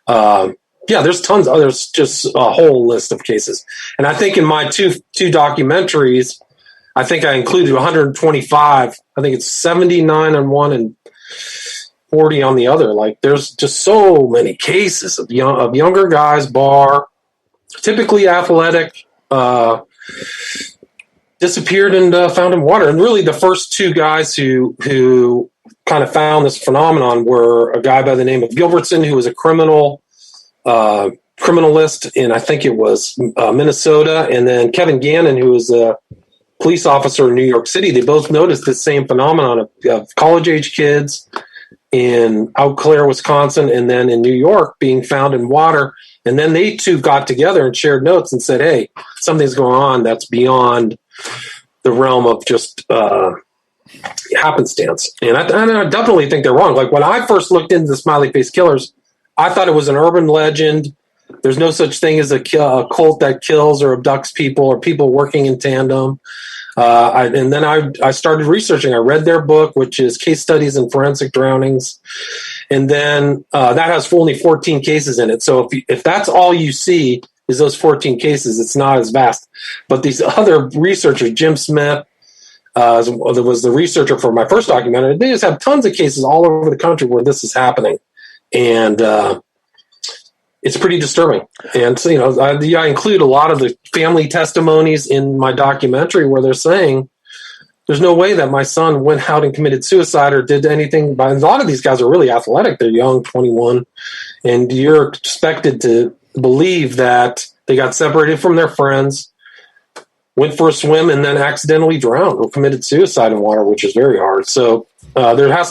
there's tons. There's just a whole list of cases. And I think in my two documentaries, I think I included 125. I think it's 79 on one and 40 on the other. Like, there's just so many cases of younger guys, typically athletic, disappeared and found in water. And really, the first two guys who kind of found this phenomenon were a guy by the name of Gilbertson, who was a criminalist in, I think it was Minnesota, and then Kevin Gannon, who was a police officer in New York City. They both noticed the same phenomenon of college-age kids in Eau Claire, Wisconsin, and then in New York being found in water. And then they two got together and shared notes and said, hey, something's going on that's beyond the realm of just happenstance. And I definitely think they're wrong. Like, when I first looked into the smiley face killers, I thought it was an urban legend. There's no such thing as a cult that kills or abducts people or people working in tandem. And then I started researching. I read their book, which is Case Studies in Forensic Drownings. And then that has only 14 cases in it. So if that's all you see is those 14 cases, it's not as vast. But these other researchers, Jim Smith, was the researcher for my first documentary, they just have tons of cases all over the country where this is happening. And it's pretty disturbing. And so, I include a lot of the family testimonies in my documentary where they're saying there's no way that my son went out and committed suicide or did anything. But a lot of these guys are really athletic. They're young, 21, and you're expected to believe that they got separated from their friends, went for a swim, and then accidentally drowned or committed suicide in water, which is very hard. So what's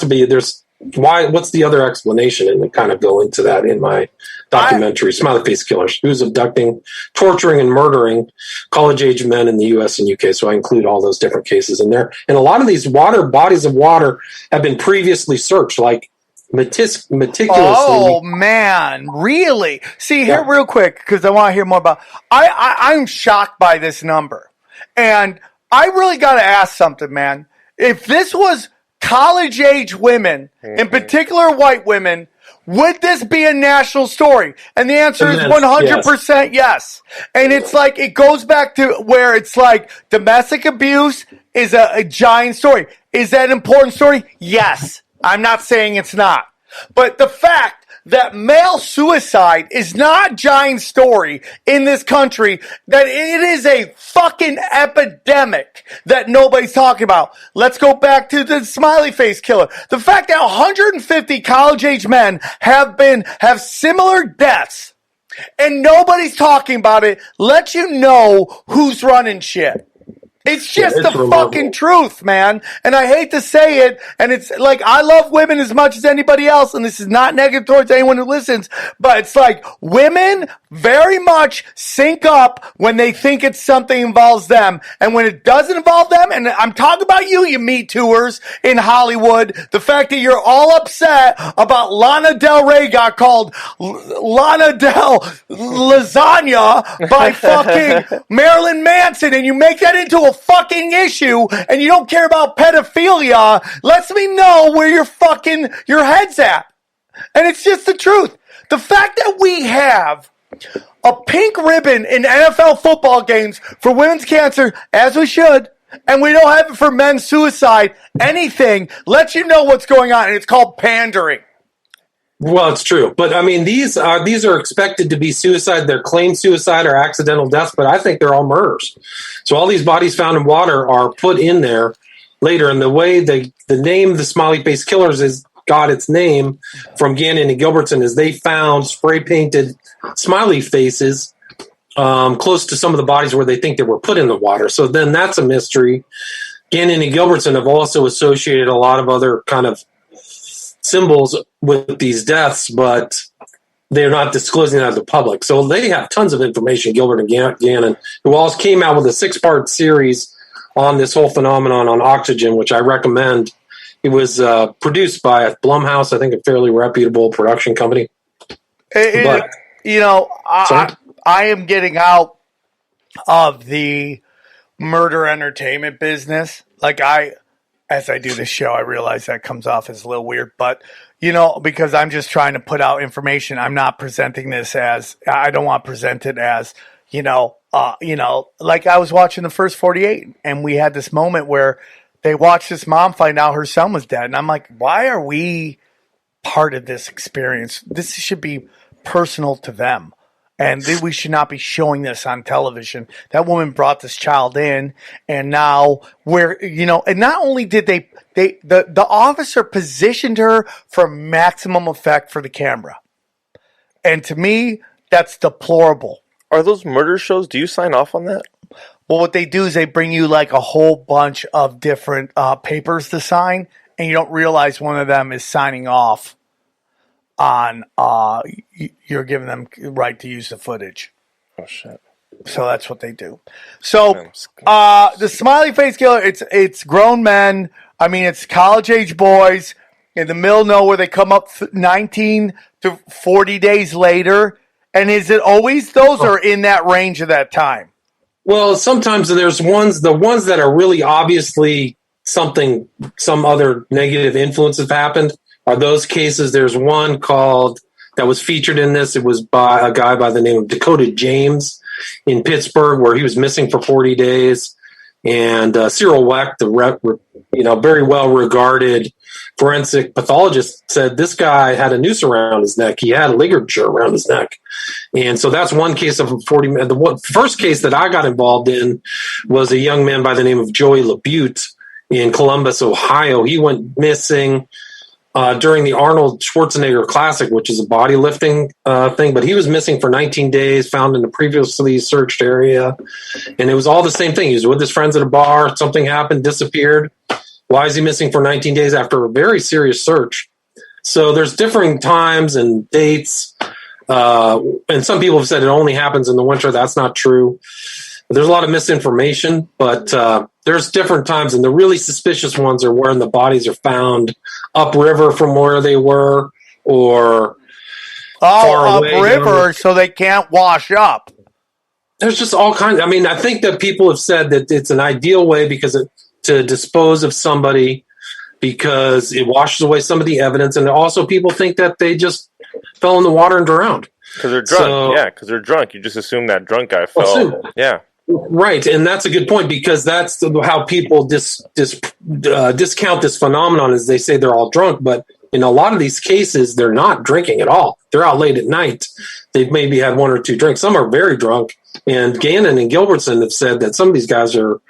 the other explanation? And we kind of go into that in my documentary, Smiley Face Killers, who's abducting, torturing, and murdering college-age men in the U.S. and U.K. So I include all those different cases in there. And a lot of these bodies of water have been previously searched, like meticulously. Oh, man. Really? See, here real quick, because I want to hear more about... I'm shocked by this number. And I really got to ask something, man. If this was college-age women, in particular white women, would this be a national story? And the answer is 100% yes. And it's like, it goes back to where it's like domestic abuse is a giant story. Is that an important story? Yes. I'm not saying it's not. But the fact that male suicide is not a giant story in this country, that it is a fucking epidemic that nobody's talking about. Let's go back to the smiley face killer. The fact that 150 college-age men have similar deaths and nobody's talking about it lets you know who's running shit. It's just the fucking truth, man. And I hate to say it, and it's like, I love women as much as anybody else, and this is not negative towards anyone who listens, but it's like, women very much sync up when they think it's something involves them, and when it doesn't involve them, and I'm talking about you Me Tooers in Hollywood, the fact that you're all upset about Lana Del Rey got called Lana Del Lasagna by fucking Marilyn Manson, and you make that into a fucking issue, and you don't care about pedophilia, lets me know where your head's at. And it's just the truth. The fact that we have a pink ribbon in NFL football games for women's cancer, as we should, and we don't have it for men's suicide, anything, lets you know what's going on, and it's called pandering. Well, it's true. But, I mean, these are expected to be suicide. They're claimed suicide or accidental deaths, but I think they're all murders. So all these bodies found in water are put in there later. And the way the name, the Smiley Face Killers, got its name from Gannon and Gilbertson is they found spray-painted smiley faces close to some of the bodies where they think they were put in the water. So then that's a mystery. Gannon and Gilbertson have also associated a lot of other kind of symbols with these deaths, but they're not disclosing that to the public. So they have tons of information, Gilbert and Gannon, who also came out with a 6-part series on this whole phenomenon on Oxygen, which I recommend. It was produced by Blumhouse, I think a fairly reputable production company. I am getting out of the murder entertainment business. As I do this show, I realize that comes off as a little weird, but, because I'm just trying to put out information. I'm not presenting this as, I don't want to present it as, like I was watching the first 48 and we had this moment where they watched this mom find out her son was dead. And I'm like, why are we part of this experience? This should be personal to them. And we should not be showing this on television. That woman brought this child in, and now and not only did the officer positioned her for maximum effect for the camera. And to me, that's deplorable. Are those murder shows? Do you sign off on that? Well, what they do is they bring you like a whole bunch of different papers to sign, and you don't realize one of them is signing off on you're giving them right to use the footage. Oh shit. So that's what they do. So the smiley face killer, it's grown men. I mean, it's college age boys in the middle of nowhere. They come up 19 to 40 days later. And is it always those or in that range of that time? Well, sometimes there's the ones that are really obviously some other negative influence have happened. Are those cases? There's one that was featured in this. It was by a guy by the name of Dakota James in Pittsburgh, where he was missing for 40 days. And Cyril Weck, very well regarded forensic pathologist, said this guy had a noose around his neck. He had a ligature around his neck. And so that's one case of 40. The first case that I got involved in was a young man by the name of Joey LaBute in Columbus, Ohio. He went missing during the Arnold Schwarzenegger Classic, which is a bodylifting thing, but he was missing for 19 days, found in the previously searched area. And it was all the same thing. He was with his friends at a bar. Something happened, disappeared. Why is he missing for 19 days after a very serious search? So there's differing times and dates. And some people have said it only happens in the winter. That's not true. There's a lot of misinformation, but there's different times, and the really suspicious ones are when the bodies are found upriver from where they were, or far away upriver, so they can't wash up. There's just all kinds. I mean, I think that people have said that it's an ideal way to dispose of somebody because it washes away some of the evidence, and also people think that they just fell in the water and drowned because they're drunk. Because they're drunk. You just assume that drunk guy fell. Yeah. Right, and that's a good point because that's how people discount this phenomenon is they say they're all drunk, but in a lot of these cases, they're not drinking at all. They're out late at night. They've maybe had one or two drinks. Some are very drunk. And Gannon and Gilbertson have said that some of these guys are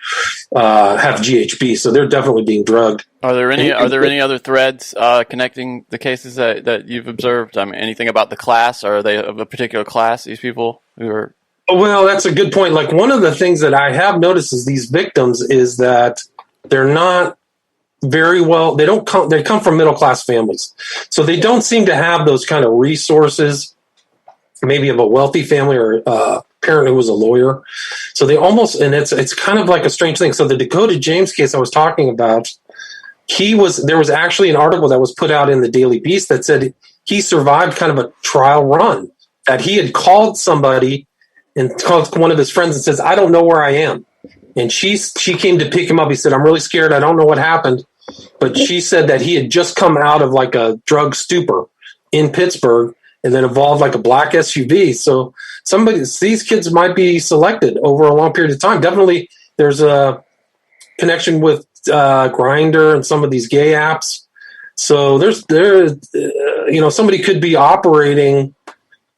have GHB, so they're definitely being drugged. Are there any other threads connecting the cases that you've observed? I mean, anything about the class? Or are they of a particular class? These people who are. Well, that's a good point. Like, one of the things that I have noticed is these victims is that they're not very well. They come from middle class families, so they don't seem to have those kind of resources. Maybe of a wealthy family or parent who was a lawyer. So they almost, and it's kind of like a strange thing. So the Dakota James case I was talking about, there was actually an article that was put out in the Daily Beast that said he survived kind of a trial run, that he had called somebody and called one of his friends and says, I don't know where I am. And she came to pick him up. He said, I'm really scared. I don't know what happened. But she said that he had just come out of like a drug stupor in Pittsburgh and then evolved like a black SUV. So these kids might be selected over a long period of time. Definitely there's a connection with Grindr and some of these gay apps. So somebody could be operating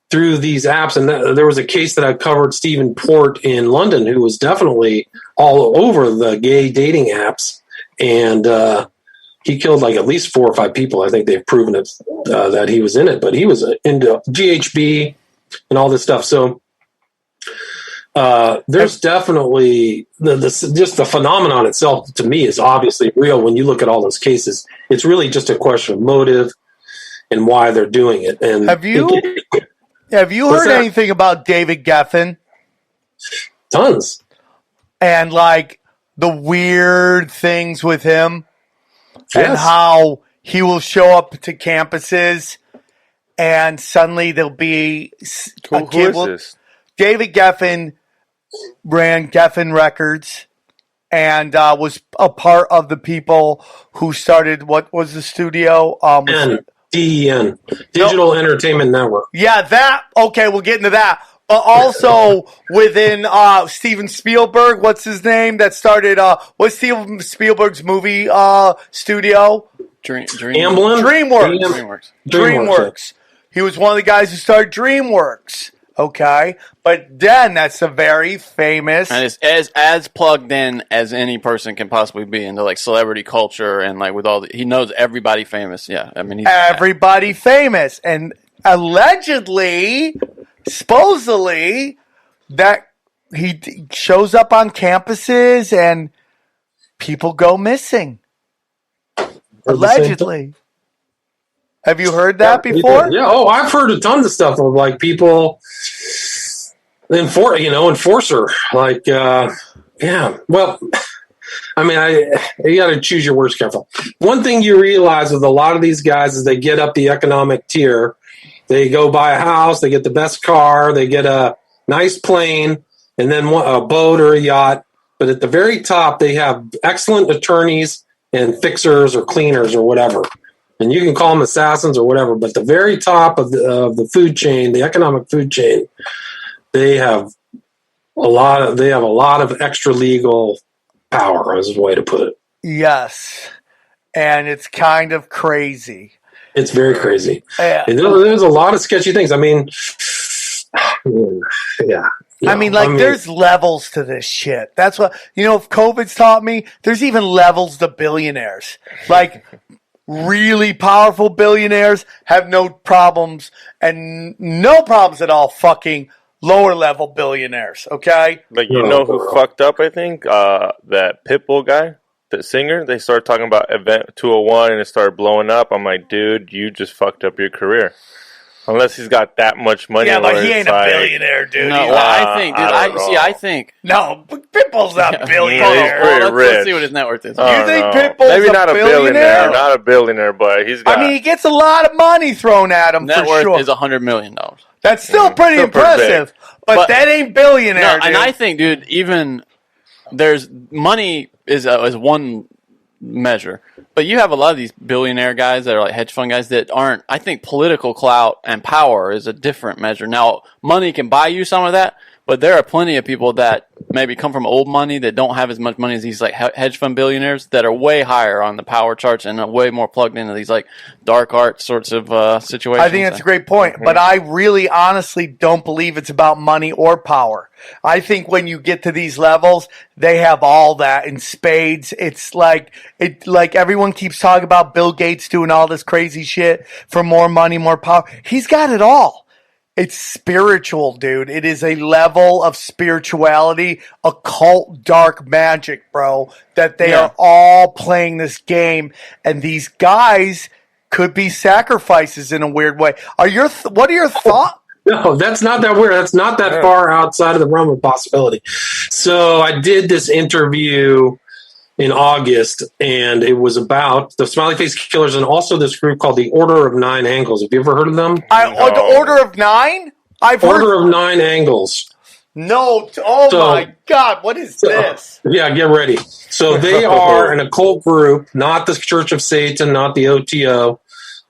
through these apps. And there was a case that I covered, Stephen Port in London, who was definitely all over the gay dating apps. And he killed like at least 4 or 5 people. I think they've proven it that he was in it, but he was into GHB and all this stuff. So there's definitely just the phenomenon itself to me is obviously real. When you look at all those cases, it's really just a question of motive and why they're doing it. And have you heard anything about David Geffen? Tons. And like the weird things with him. Yes. And how he will show up to campuses and suddenly there'll be who is this? David Geffen ran Geffen Records and was a part of the people who started, what was the studio? DEN, Digital Entertainment Network. Yeah, that. Okay, we'll get into that. But also within Steven Spielberg, what's his name? That started, what's Steven Spielberg's movie studio? DreamWorks. He was one of the guys who started DreamWorks. Okay, but then that's a very famous, and it's as plugged in as any person can possibly be into like celebrity culture and like with all he knows everybody famous. Yeah, I mean everybody famous, and supposedly, that he shows up on campuses and people go missing. Allegedly. Have you heard that before? Yeah. Oh, I've heard a ton of stuff of like people, enforcer. Like, yeah. Well, I mean, you got to choose your words careful. One thing you realize with a lot of these guys is they get up the economic tier. They go buy a house, they get the best car, they get a nice plane, and then a boat or a yacht. But at the very top, they have excellent attorneys and fixers or cleaners or whatever. And you can call them assassins or whatever. But the very top of the food chain, the economic food chain, they have a lot of extra legal power, is a way to put it. Yes, and it's kind of crazy. It's very crazy. And there's a lot of sketchy things. I mean, yeah. There's levels to this shit. That's what, if COVID's taught me, there's even levels to billionaires. Like, really powerful billionaires have no problems and no problems at all fucking lower level billionaires, okay? Like, who fucked up, I think? That Pitbull guy. The singer, they started talking about Event 201 and it started blowing up. I'm like, dude, you just fucked up your career. Unless he's got that much money. Yeah, but he ain't a billionaire, dude. No, I think. No, Pitbull's not a billionaire. Let's see what his net worth is. You think Pitbull's maybe not a billionaire? Not a billionaire, but he's got. he gets a lot of money thrown at him net for worth sure. Is $100 million. That's still pretty impressive, but that ain't billionaire. No, and I think, dude, even there's money is one measure, but you have a lot of these billionaire guys that are like hedge fund guys that aren't. I think political clout and power is a different measure. Now, money can buy you some of that, But there are plenty of people that maybe come from old money that don't have as much money as these like hedge fund billionaires that are way higher on the power charts and are way more plugged into these like dark art sorts of situations. I think that's a great point, but I really honestly don't believe it's about money or power. I think when you get to these levels, they have all that in spades. It's like everyone keeps talking about Bill Gates doing all this crazy shit for more money, more power. He's got it all. It's spiritual, dude. It is a level of spirituality, occult, dark magic, bro, that they are all playing this game, and these guys could be sacrifices in a weird way. What are your thoughts? No, that's not that weird. That's not that far outside of the realm of possibility. So I did this interview in August, and it was about the Smiley Face Killers and also this group called the Order of Nine Angles. Have you ever heard of them? The Order of Nine? Order of Nine Angles. No. My God. What is this? Yeah, get ready. So they are an occult group, not the Church of Satan, not the OTO,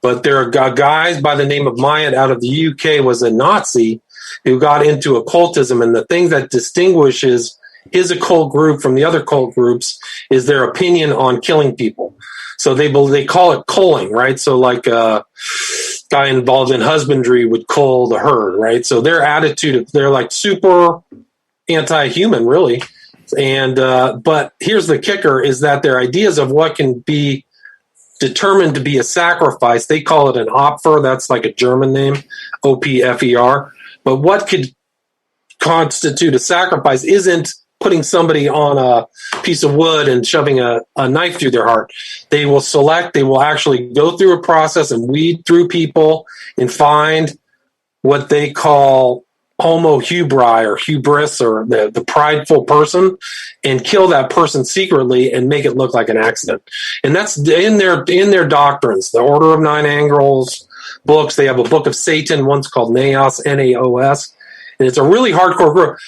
but there are guys by the name of Myatt out of the UK, was a Nazi who got into occultism. And the thing that distinguishes his occult group from the other cult groups is their opinion on killing people. So they call it culling, right? So like a guy involved in husbandry would cull the herd, right? So their attitude, they're like super anti-human, really. And but here's the kicker, is that their ideas of what can be determined to be a sacrifice, they call it an Opfer. That's like a German name, OPFER. But what could constitute a sacrifice isn't putting somebody on a piece of wood and shoving a knife through their heart. They will actually go through a process and weed through people and find what they call homo hubri, or hubris, or the prideful person, and kill that person secretly and make it look like an accident. And that's in their doctrines. The Order of Nine Angles books, they have a book of Satan, one's called Naos, Naos, and it's a really hardcore group.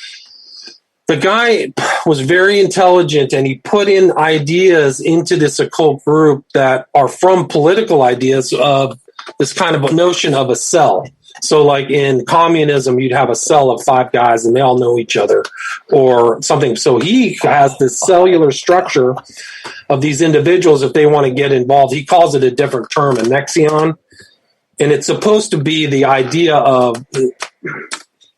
The guy was very intelligent, and he put in ideas into this occult group that are from political ideas of this kind of notion of a cell. So like in communism, you'd have a cell of 5 guys and they all know each other or something. So he has this cellular structure of these individuals if they want to get involved. He calls it a different term, a nexion. And it's supposed to be the idea of, it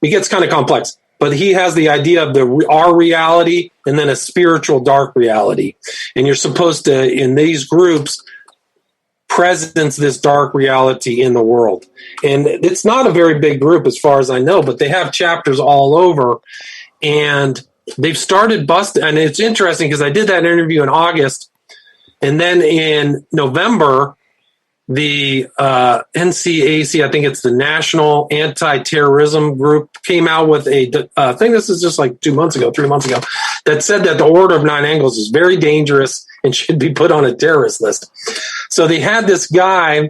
gets kind of complex, but he has the idea of our reality and then a spiritual dark reality. And you're supposed to, in these groups, presence this dark reality in the world. And it's not a very big group as far as I know, but they have chapters all over, and they've started busting. And it's interesting because I did that interview in August, and then in November, the NCAC, I think it's the National Anti-Terrorism Group, came out with a thing. This is just like 3 months ago, that said that the Order of Nine Angles is very dangerous and should be put on a terrorist list. So they had this guy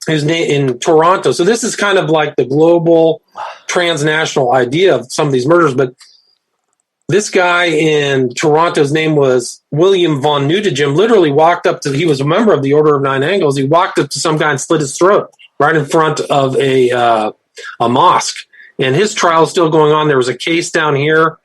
who's in Toronto. So this is kind of like the global transnational idea of some of these murders. But this guy in Toronto's name was William von Nuttegem, literally walked up to, he was a member of the Order of Nine Angles. He walked up to some guy and slit his throat right in front of a mosque. And his trial is still going on. There was a case down here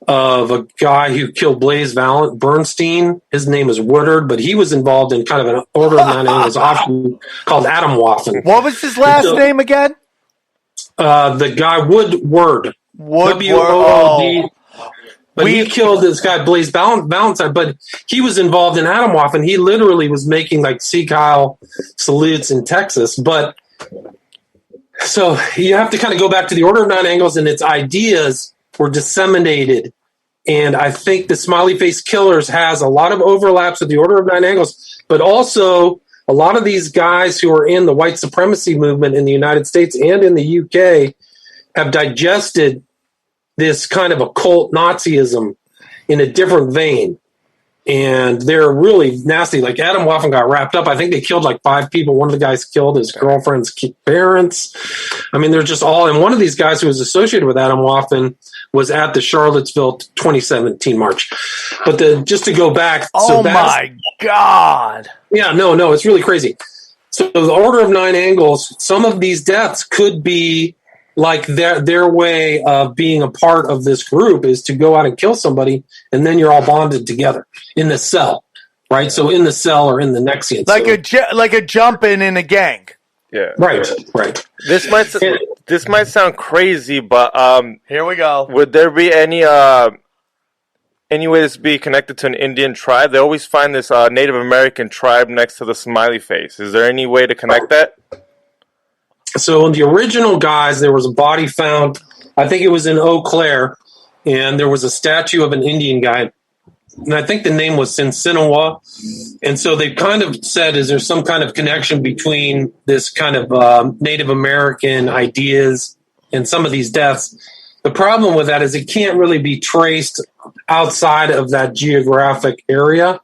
of a guy who killed Blaise Bernstein. His name is Woodard, but he was involved in kind of an Order of Nine Angles option called Adam Waffen. What was his last name again? The guy Woodward. WOOD. But he killed this guy, Blaise Valentine, but he was involved in Adam Waffen. He literally was making like Sieg Heil salutes in Texas. But so you have to kind of go back to the Order of Nine Angles, and its ideas were disseminated. And I think the Smiley Face Killers has a lot of overlaps with the Order of Nine Angles, but also a lot of these guys who are in the white supremacy movement in the United States and in the UK have digested this kind of occult Nazism in a different vein. And they're really nasty. Like Adam Waffen got wrapped up. I think they killed like 5 people. One of the guys killed his girlfriend's parents. I mean, they're just all, and one of these guys who was associated with Adam Waffen was at the Charlottesville 2017 march. But just to go back. Oh my God. Yeah, no, it's really crazy. So the Order of Nine Angles, some of these deaths could be like their way of being a part of this group is to go out and kill somebody, and then you're all bonded together in the cell, right? Yeah. So in the cell or in the Nexian, like a jump in a gang. Yeah, right. This might sound crazy, but here we go. Would there be any way this be connected to an Indian tribe? They always find this Native American tribe next to the smiley face. Is there any way to connect that? So in the original guys, there was a body found, I think it was in Eau Claire, and there was a statue of an Indian guy, and I think the name was Sinsinawa. And so they kind of said, is there some kind of connection between this kind of Native American ideas and some of these deaths? The problem with that is it can't really be traced outside of that geographic area.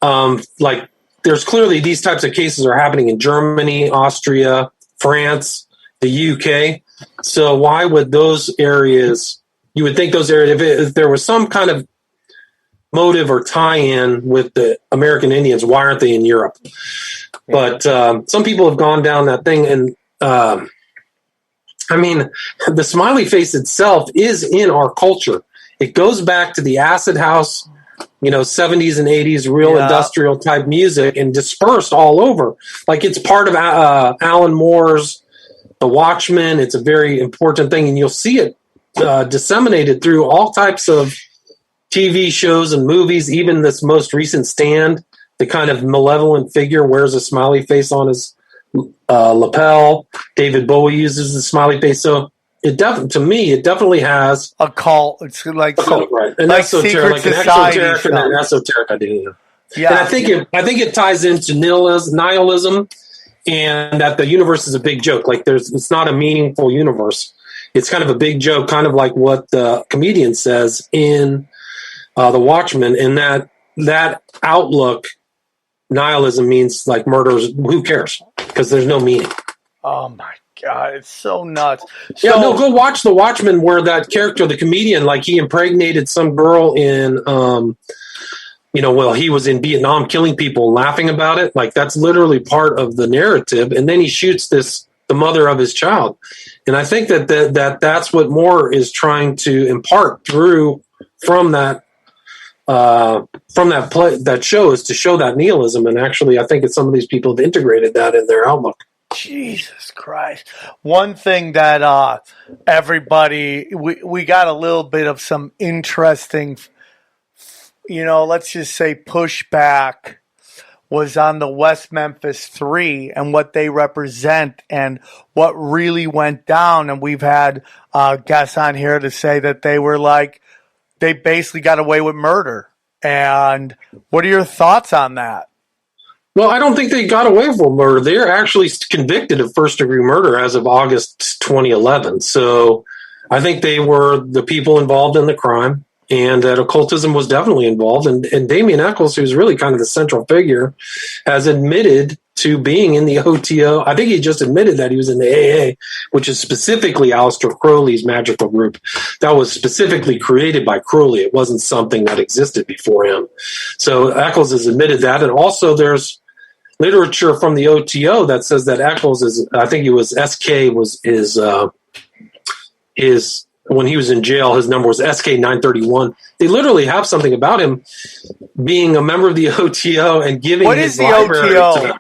Like there's clearly these types of cases are happening in Germany, Austria, France, the UK. So why would those areas, you would think those areas, if there was some kind of motive or tie-in with the American Indians, why aren't they in Europe? But some people have gone down that thing. And I mean, the smiley face itself is in our culture. It goes back to the acid house, 70s and 80s, real industrial type music, and dispersed all over. Like it's part of Alan Moore's The Watchmen. It's a very important thing, and you'll see it disseminated through all types of TV shows and movies. Even this most recent Stand, the kind of malevolent figure wears a smiley face on his lapel. David Bowie uses the smiley face. So it definitely has a cult. It's like a cult, right? An like esoteric, like an exoteric and an esoteric idea. Yeah, and I think it ties into nihilism, and that the universe is a big joke. Like it's not a meaningful universe. It's kind of a big joke, kind of like what the comedian says in The Watchmen, and that outlook, nihilism means like murders. Who cares? Because there's no meaning. Oh my God, it's so nuts. Go watch The Watchmen, where that character, the comedian, like he impregnated some girl in, he was in Vietnam killing people and laughing about it. Like that's literally part of the narrative. And then he shoots the mother of his child. And I think that's what Moore is trying to impart from that play, that show, is to show that nihilism. And actually, I think some of these people have integrated that in their outlook. Jesus Christ. One thing that everybody, we got a little bit of some interesting, let's just say pushback was on the West Memphis 3 and what they represent and what really went down. And we've had guests on here to say that they basically got away with murder. And what are your thoughts on that? Well, I don't think they got away with murder. They're actually convicted of first-degree murder as of August 2011. So I think they were the people involved in the crime, and that occultism was definitely involved. And Damien Eccles, who's really kind of the central figure, has admitted to being in the OTO. I think he just admitted that he was in the AA, which is specifically Aleister Crowley's magical group. That was specifically created by Crowley. It wasn't something that existed before him. So Eccles has admitted that. And also there's literature from the OTO that says that Eccles is, I think he was SK was his when he was in jail, his number was SK 931. They literally have something about him being a member of the OTO and giving his library to them.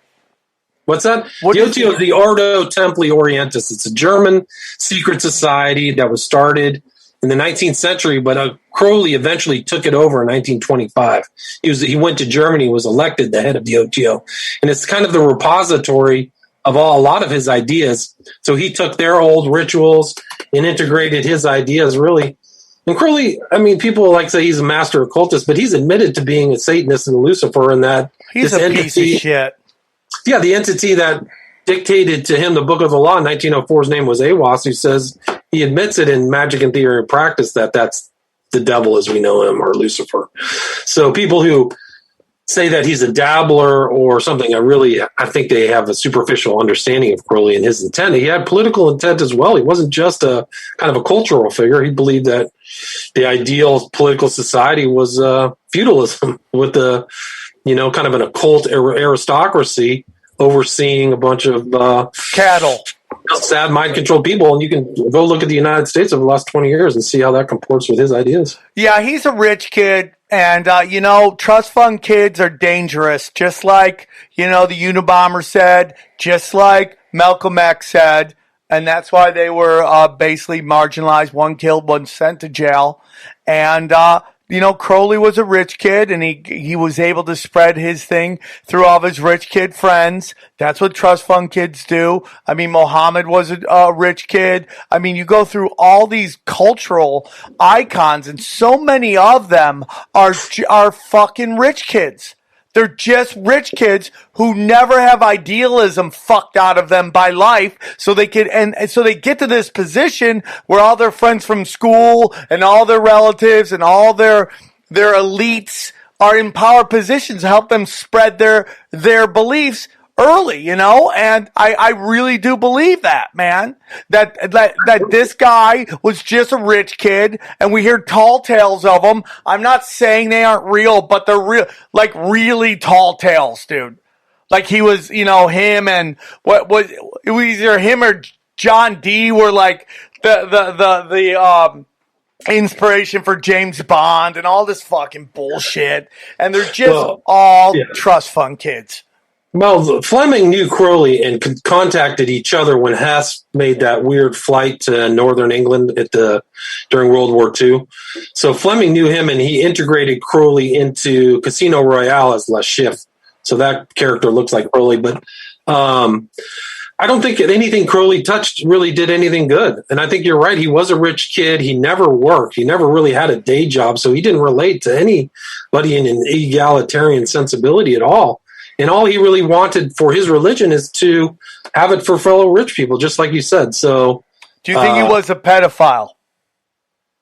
What's that? The OTO is the Ordo Templi Orientis. It's a German secret society that was started in the 19th century, but Crowley eventually took it over in 1925. He went to Germany, was elected the head of the OTO, and it's kind of the repository of a lot of his ideas. So he took their old rituals and integrated his ideas, really. And Crowley, I mean, people like to say he's a master occultist, but he's admitted to being a Satanist and a Lucifer, and that he's a piece of shit. Yeah, the entity that dictated to him the Book of the Law in 1904's name was Awas, who says he admits it in Magic and Theory and Practice that that's the devil as we know him, or Lucifer. So people who say that he's a dabbler or something, I think they have a superficial understanding of Crowley and his intent. He had political intent as well. He wasn't just a kind of a cultural figure. He believed that the ideal political society was feudalism with the, kind of an occult aristocracy overseeing a bunch of cattle. sad mind controlled people, and you can go look at the United States over the last 20 years and see how that comports with his ideas. Yeah, he's a rich kid, and trust fund kids are dangerous, just like the Unabomber said, just like Malcolm X said, and that's why they were basically marginalized. One killed, one sent to jail, and Crowley was a rich kid, and he was able to spread his thing through all of his rich kid friends. That's what trust fund kids do. I mean, Muhammad was a rich kid. I mean, you go through all these cultural icons, and so many of them are fucking rich kids. They're just rich kids who never have idealism fucked out of them by life, so they get to this position where all their friends from school and all their relatives and all their elites are in power positions to help them spread their beliefs early, and I really do believe that, man, that this guy was just a rich kid, and we hear tall tales of him. I'm not saying they aren't real, but they're real, like really tall tales, dude. Like he was, him and it was either him or John D were like the inspiration for James Bond and all this fucking bullshit, and they're just trust fund kids. Well, Fleming knew Crowley and contacted each other when Hess made that weird flight to northern England during World War II. So Fleming knew him, and he integrated Crowley into Casino Royale as Le Chiffre. So that character looks like Crowley, but I don't think anything Crowley touched really did anything good. And I think you're right. He was a rich kid. He never worked. He never really had a day job, so he didn't relate to anybody in an egalitarian sensibility at all. And all he really wanted for his religion is to have it for fellow rich people, just like you said. So, do you think he was a pedophile?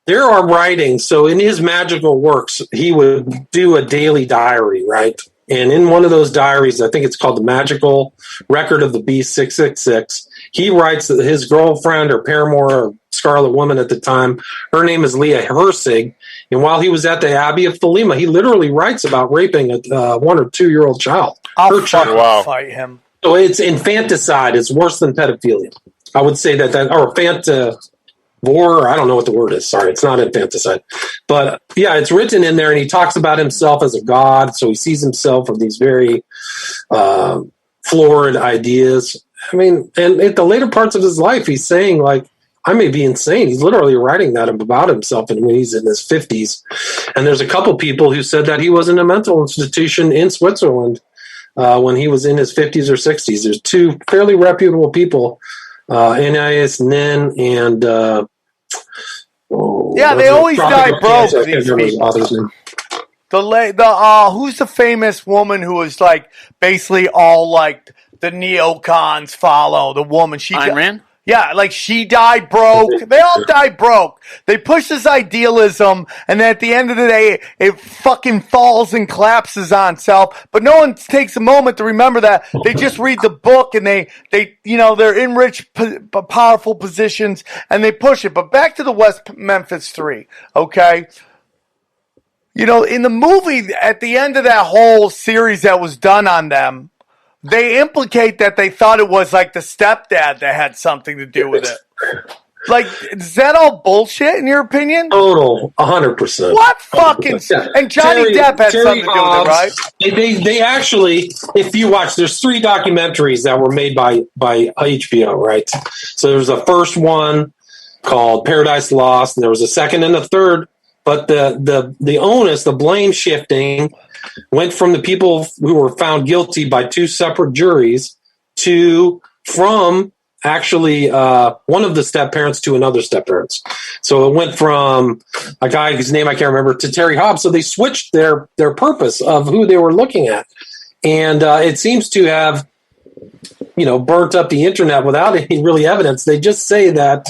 There are writings. So in his magical works, he would do a daily diary, right? And in one of those diaries, I think it's called The Magical Record of the Beast 666, he writes that his girlfriend or paramour or Scarlet Woman at the time, her name is Leah Hersig. And while he was at the Abbey of Thelema, he literally writes about raping a 1 or 2 year old child. I'll fight him. So it's infanticide. It's worse than pedophilia. I would say that or I don't know what the word is. Sorry, it's not infanticide. But yeah, it's written in there, and he talks about himself as a god. So he sees himself of these very florid ideas. I mean, and at the later parts of his life, he's saying, like, I may be insane. He's literally writing that about himself and when he's in his 50s. And there's a couple people who said that he was in a mental institution in Switzerland when he was in his 50s or 60s. There's two fairly reputable people, Anais Nin and... they always die broke, these people. Who's the famous woman who was like basically all like the neocons follow? The woman, Ayn Rand? Yeah, like she died broke. They all die broke. They push this idealism, and then at the end of the day, it fucking falls and collapses on itself. But no one takes a moment to remember that. They just read the book, and they're in rich, powerful positions, and they push it. But back to the West Memphis 3, okay? In the movie, at the end of that whole series that was done on them, they implicate that they thought it was like the stepdad that had something to do with it. Like, is that all bullshit in your opinion? Total, 100%. What fucking... Yeah. And Johnny Depp had something to do with it, right? They actually, if you watch, there's 3 documentaries that were made by HBO, right? So there's a first one called Paradise Lost, and there was a second and a third, but the onus, the blame shifting went from the people who were found guilty by 2 separate juries from actually one of the step-parents to another step-parents. So it went from a guy whose name I can't remember to Terry Hobbs. So they switched their purpose of who they were looking at. And it seems to have, burnt up the internet without any really evidence. They just say that,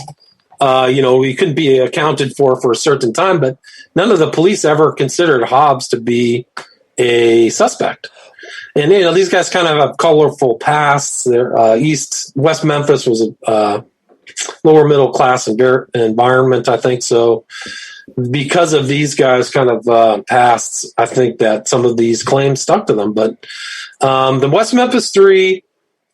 he couldn't be accounted for a certain time, but none of the police ever considered Hobbs to be a suspect. And, these guys kind of have colorful pasts. Their West Memphis was a lower middle class environment, I think. So because of these guys' kind of pasts, I think that some of these claims stuck to them. But the West Memphis 3,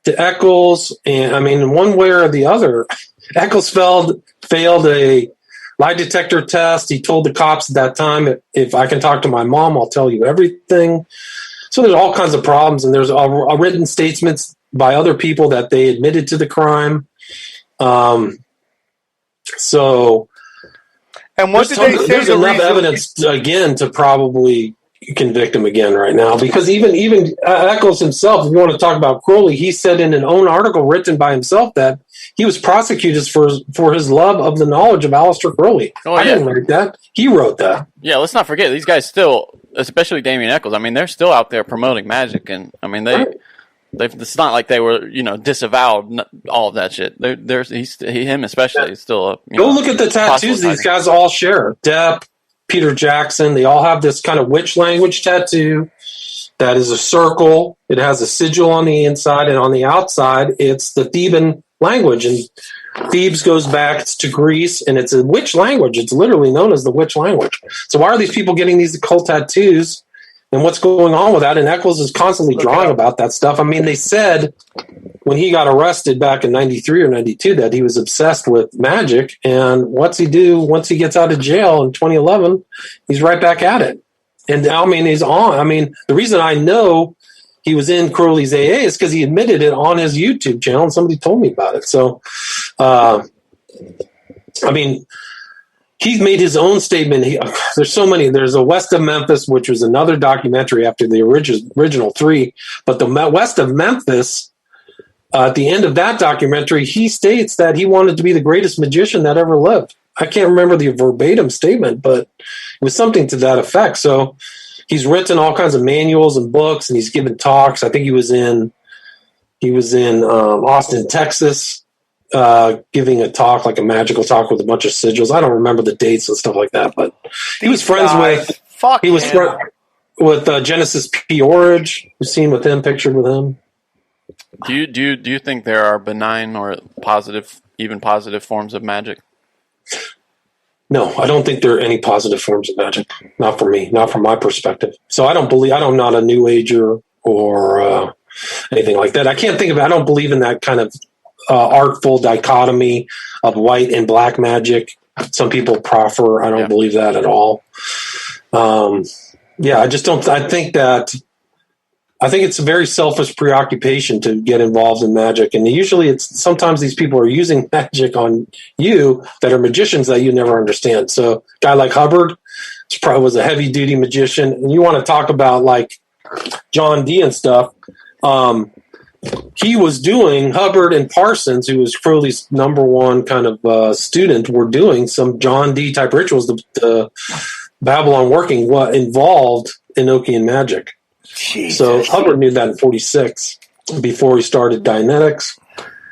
to Eccles, and I mean, one way or the other, Eccles failed a lie detector test. He told the cops at that time, if I can talk to my mom, I'll tell you everything. So there's all kinds of problems, and there's a written statements by other people that they admitted to the crime. So, and what did they say? There's enough evidence again to probably convict him again right now, because even Eccles himself, if you want to talk about Crowley, he said in an own article written by himself that he was prosecuted for his love of the knowledge of Aleister Crowley. I didn't write that. He wrote that. Yeah, let's not forget these guys still, especially Damien Eccles. I mean, they're still out there promoting magic, and I mean it's not like they were disavowed all of that shit. Him especially is still go look at the tattoos these guys all share. Depp, Peter Jackson, they all have this kind of witch language tattoo that is a circle. It has a sigil on the inside, and on the outside, it's the Theban language. And Thebes goes back to Greece, and it's a witch language. It's literally known as the witch language. So why are these people getting these occult tattoos, and what's going on with that? And Eccles is constantly drawing about that stuff. I mean, they said when he got arrested back in 93 or 92 that he was obsessed with magic, and what's he do once he gets out of jail in 2011? He's right back at it. And I mean, he's on. I mean, the reason I know he was in Crowley's AA is because he admitted it on his YouTube channel, and somebody told me about it. So, I mean, he made his own statement. There's so many. There's a West of Memphis, which was another documentary after the original three. But the West of Memphis, at the end of that documentary, he states that he wanted to be the greatest magician that ever lived. I can't remember the verbatim statement, but it was something to that effect. So he's written all kinds of manuals and books, and he's given talks. I think he was in Austin, Texas, giving a talk, like a magical talk with a bunch of sigils. I don't remember the dates and stuff like that, but he was friends with Genesis P. Orridge. We've seen with him, pictured with him. Do you think there are benign or even positive forms of magic? No, I don't think there are any positive forms of magic. Not for me, not from my perspective. So I'm not a New Ager or anything like that. I can't think of it. I don't believe in that kind of artful dichotomy of white and black magic. Some people proffer. I don't believe that at all. I just don't. I think it's a very selfish preoccupation to get involved in magic, and usually sometimes these people are using magic on you that are magicians that you never understand. So, a guy like Hubbard was a heavy duty magician, and you want to talk about like John Dee and stuff. He was doing, Hubbard and Parsons, who was Crowley's number one kind of student, were doing some John Dee type rituals. The Babylon working involved Enochian magic. Jesus. So Hubbard knew that in 46 before he started Dianetics.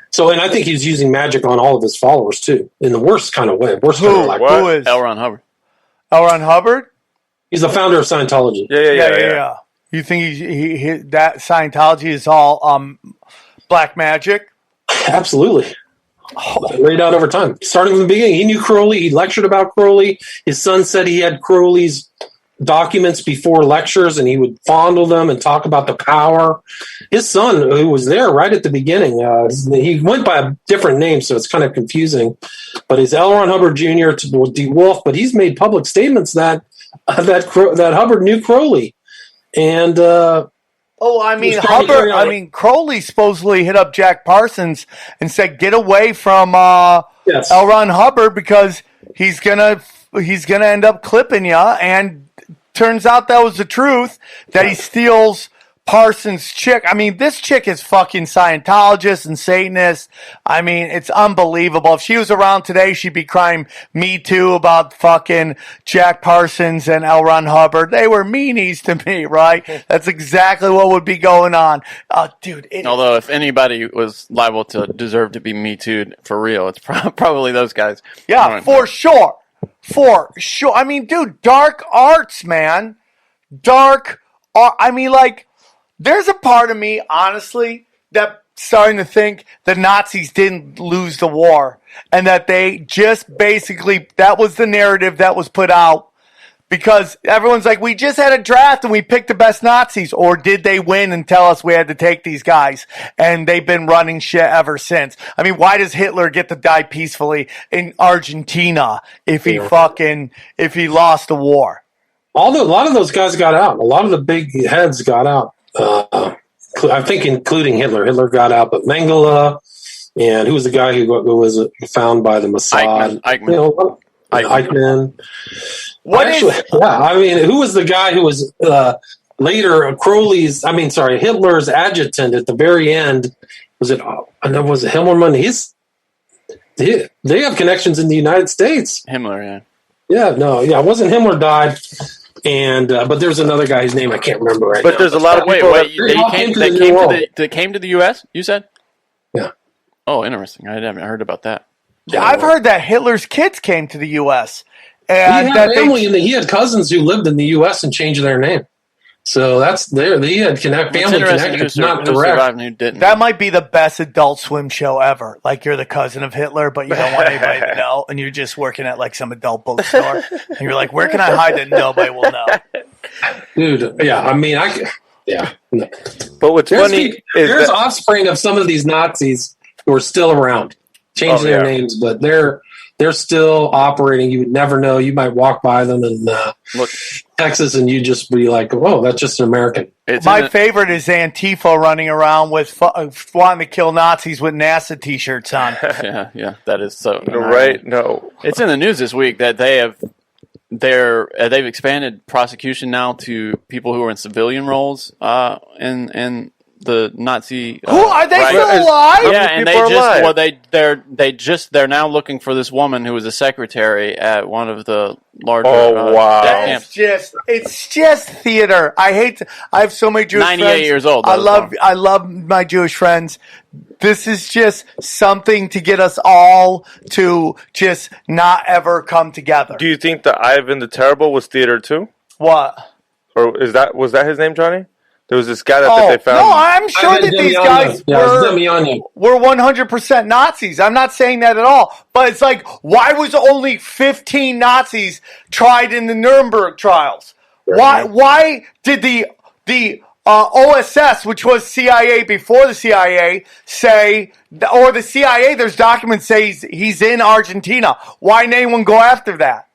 So, and I think he's using magic on all of his followers too, in the worst kind of way. Who is L. Ron Hubbard? L. Ron Hubbard? He's the founder of Scientology. Yeah. You think that Scientology is all black magic? Absolutely. Laid out over time. Starting from the beginning. He knew Crowley. He lectured about Crowley. His son said he had Crowley's documents before lectures, and he would fondle them and talk about the power. His son, who was there right at the beginning, he went by a different name, so it's kind of confusing. But he's L. Ron Hubbard Jr. to D. Wolf, but he's made public statements that Hubbard knew Crowley. And Crowley supposedly hit up Jack Parsons and said, "Get away from L. Ron Hubbard because he's gonna end up clipping you." And turns out that was the truth, that he steals Parsons' chick. I mean, this chick is fucking Scientologist and Satanist. I mean, it's unbelievable. If she was around today, she'd be crying Me Too about fucking Jack Parsons and L. Ron Hubbard. They were meanies to me, right? That's exactly what would be going on. Dude. Although if anybody was liable to deserve to be Me Too'd for real, it's probably those guys. Yeah, for sure. For sure. I mean, dude, dark arts, man. Dark art. I mean, like, there's a part of me, honestly, that starting to think the Nazis didn't lose the war and that they just basically, that was the narrative that was put out Because everyone's like, we just had a draft and we picked the best Nazis. Or did they win and tell us we had to take these guys? And they've been running shit ever since. I mean, why does Hitler get to die peacefully in Argentina if he lost the war? A lot of those guys got out. A lot of the big heads got out. I think including Hitler. Hitler got out, but Mengele, and who was the guy who was found by the Mossad? Eichmann. I mean, who was the guy who was later Hitler's adjutant at the very end? Was it Himmelmann? They have connections in the United States. Himmler, it wasn't Himmler died. And but there's another guy whose name I can't remember right now. But there's a lot of people that came to the U.S., you said? Yeah. Oh, interesting. I haven't heard about that. Yeah, I've heard that Hitler's kids came to the U.S. And he had cousins who lived in the U.S. and changed their name. So that's there. He had family connections, not direct. Who didn't. That might be the best Adult Swim show ever. Like you're the cousin of Hitler, but you don't want anybody to know, and you're just working at like some adult bookstore, and you're like, "Where can I hide that nobody will know?" Dude, yeah. I mean, No. But what's funny there's offspring of some of these Nazis who are still around, changing their names, but they're still operating. You would never know. You might walk by them in Texas, and you just be like, "Oh, that's just an American." My favorite is Antifa running around with wanting to kill Nazis with NASA T-shirts on. Yeah, that is so right. No, it's in the news this week that they've expanded prosecution now to people who are in civilian roles in the Nazi. Who are they still alive? Yeah, and they're now looking for this woman who was a secretary at one of the larger death camps. It's just theater. I have so many Jewish 98 friends. years old. I love my Jewish friends. This is just something to get us all to just not ever come together. Do you think that Ivan the Terrible was theater too? What? Or was that his name, Johnny? There was this guy that they found. No, I'm sure that these guys were 100% Nazis. I'm not saying that at all. But it's like, why was only 15 Nazis tried in the Nuremberg trials? Why did the OSS, which was CIA before the CIA, say, or the CIA, there's documents say he's in Argentina. Why didn't anyone go after that?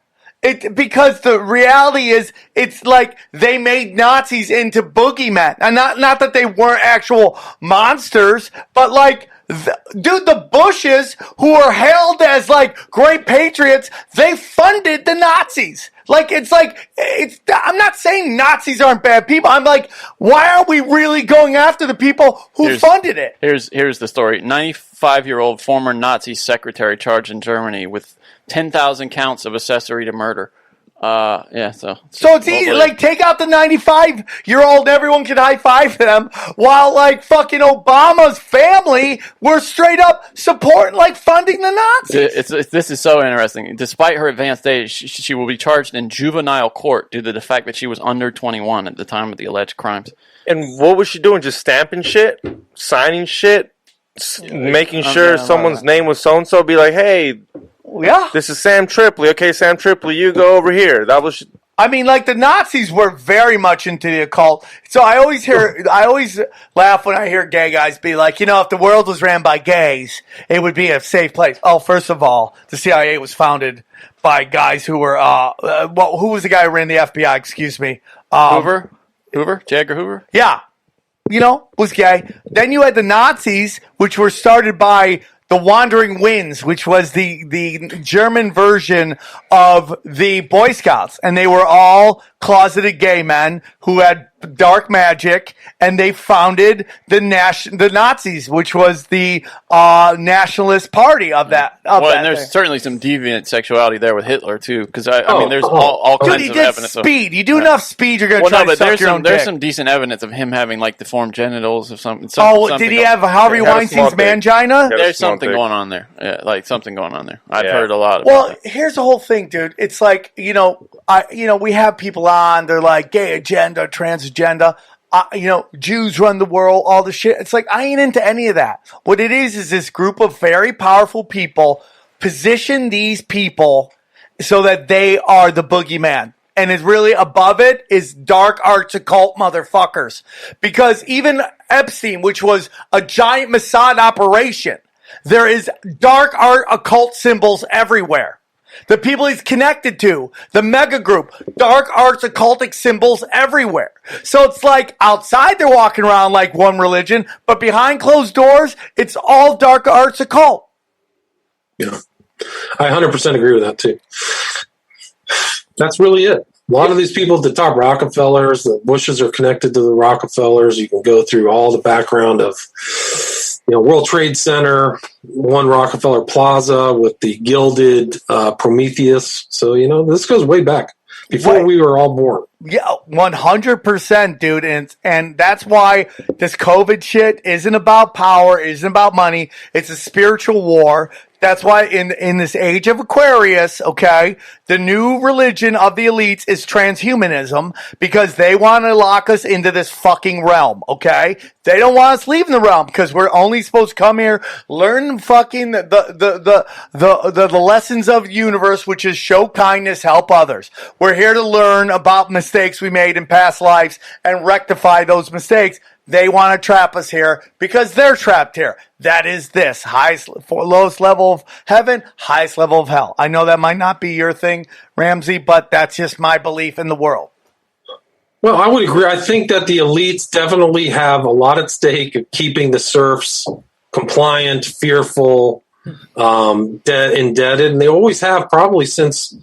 Because the reality is, it's like they made Nazis into boogeymen. And not that they weren't actual monsters, but like, the Bushes, who are hailed as like great patriots, they funded the Nazis. I'm not saying Nazis aren't bad people. I'm like, why aren't we really going after the people who funded it? Here's the story. 95-year-old former Nazi secretary charged in Germany with 10,000 counts of accessory to murder. So it's easy. Like, take out the 95-year-old, everyone can high five them, while like fucking Obama's family were straight up supporting, like, funding the Nazis. This is so interesting. Despite her advanced age, she will be charged in juvenile court due to the fact that she was under 21 at the time of the alleged crimes. And what was she doing? Just stamping shit, signing shit, making sure someone's name was so and so. Be like, hey. Yeah. This is Sam Tripoli. Okay, Sam Tripoli, you go over here. That was... I mean, like, the Nazis were very much into the occult. So I always laugh when I hear gay guys be like, if the world was ran by gays, it would be a safe place. Oh, first of all, the CIA was founded by guys who were, who was the guy who ran the FBI? Excuse me. Hoover? J. Edgar Hoover? Yeah. Was gay. Then you had the Nazis, which were started by the Wandering Winds, which was the German version of the Boy Scouts. And they were all closeted gay men who had dark magic, and they founded the Nazis, which was the nationalist party of that. And there's certainly some deviant sexuality there with Hitler too, because I mean, there's all kinds of evidence. Speed. You do enough speed, you're going to try to suck your own dick. There's some decent evidence of him having like deformed genitals or something. Did he have Harvey Weinstein's mangina? There's something going on there. Yeah, like something going on there. I've heard a lot about it. Here's the whole thing, dude. It's like, we have people on, they're like gay agenda, trans agenda. Jews run the world, all the shit. It's like, I ain't into any of that. What it is this group of very powerful people position these people so that they are the boogeyman. and is really above it is dark arts occult motherfuckers. Because even Epstein, which was a giant Mossad operation, there is dark art occult symbols everywhere. The people he's connected to, the mega group, dark arts occultic symbols everywhere. So it's like outside they're walking around like one religion, but behind closed doors, it's all dark arts occult. Yeah, I 100% agree with that too. That's really it. A lot of these people at the top, Rockefellers, the Bushes are connected to the Rockefellers. You can go through all the background of, World Trade Center, One Rockefeller Plaza with the gilded Prometheus. So, this goes way back before we were all born. Yeah, 100%, dude. And that's why this COVID shit isn't about power, isn't about money. It's a spiritual war. That's why in this age of Aquarius, okay, the new religion of the elites is transhumanism because they want to lock us into this fucking realm, okay? They don't want us leaving the realm because we're only supposed to come here, learn fucking the lessons of the universe, which is show kindness, help others. We're here to learn about mistakes we made in past lives and rectify those mistakes. They want to trap us here because they're trapped here. That is this lowest level of heaven, highest level of hell. I know that might not be your thing, Ramsey, but that's just my belief in the world. Well, I would agree. I think that the elites definitely have a lot at stake of keeping the serfs compliant, fearful, indebted, and they always have probably since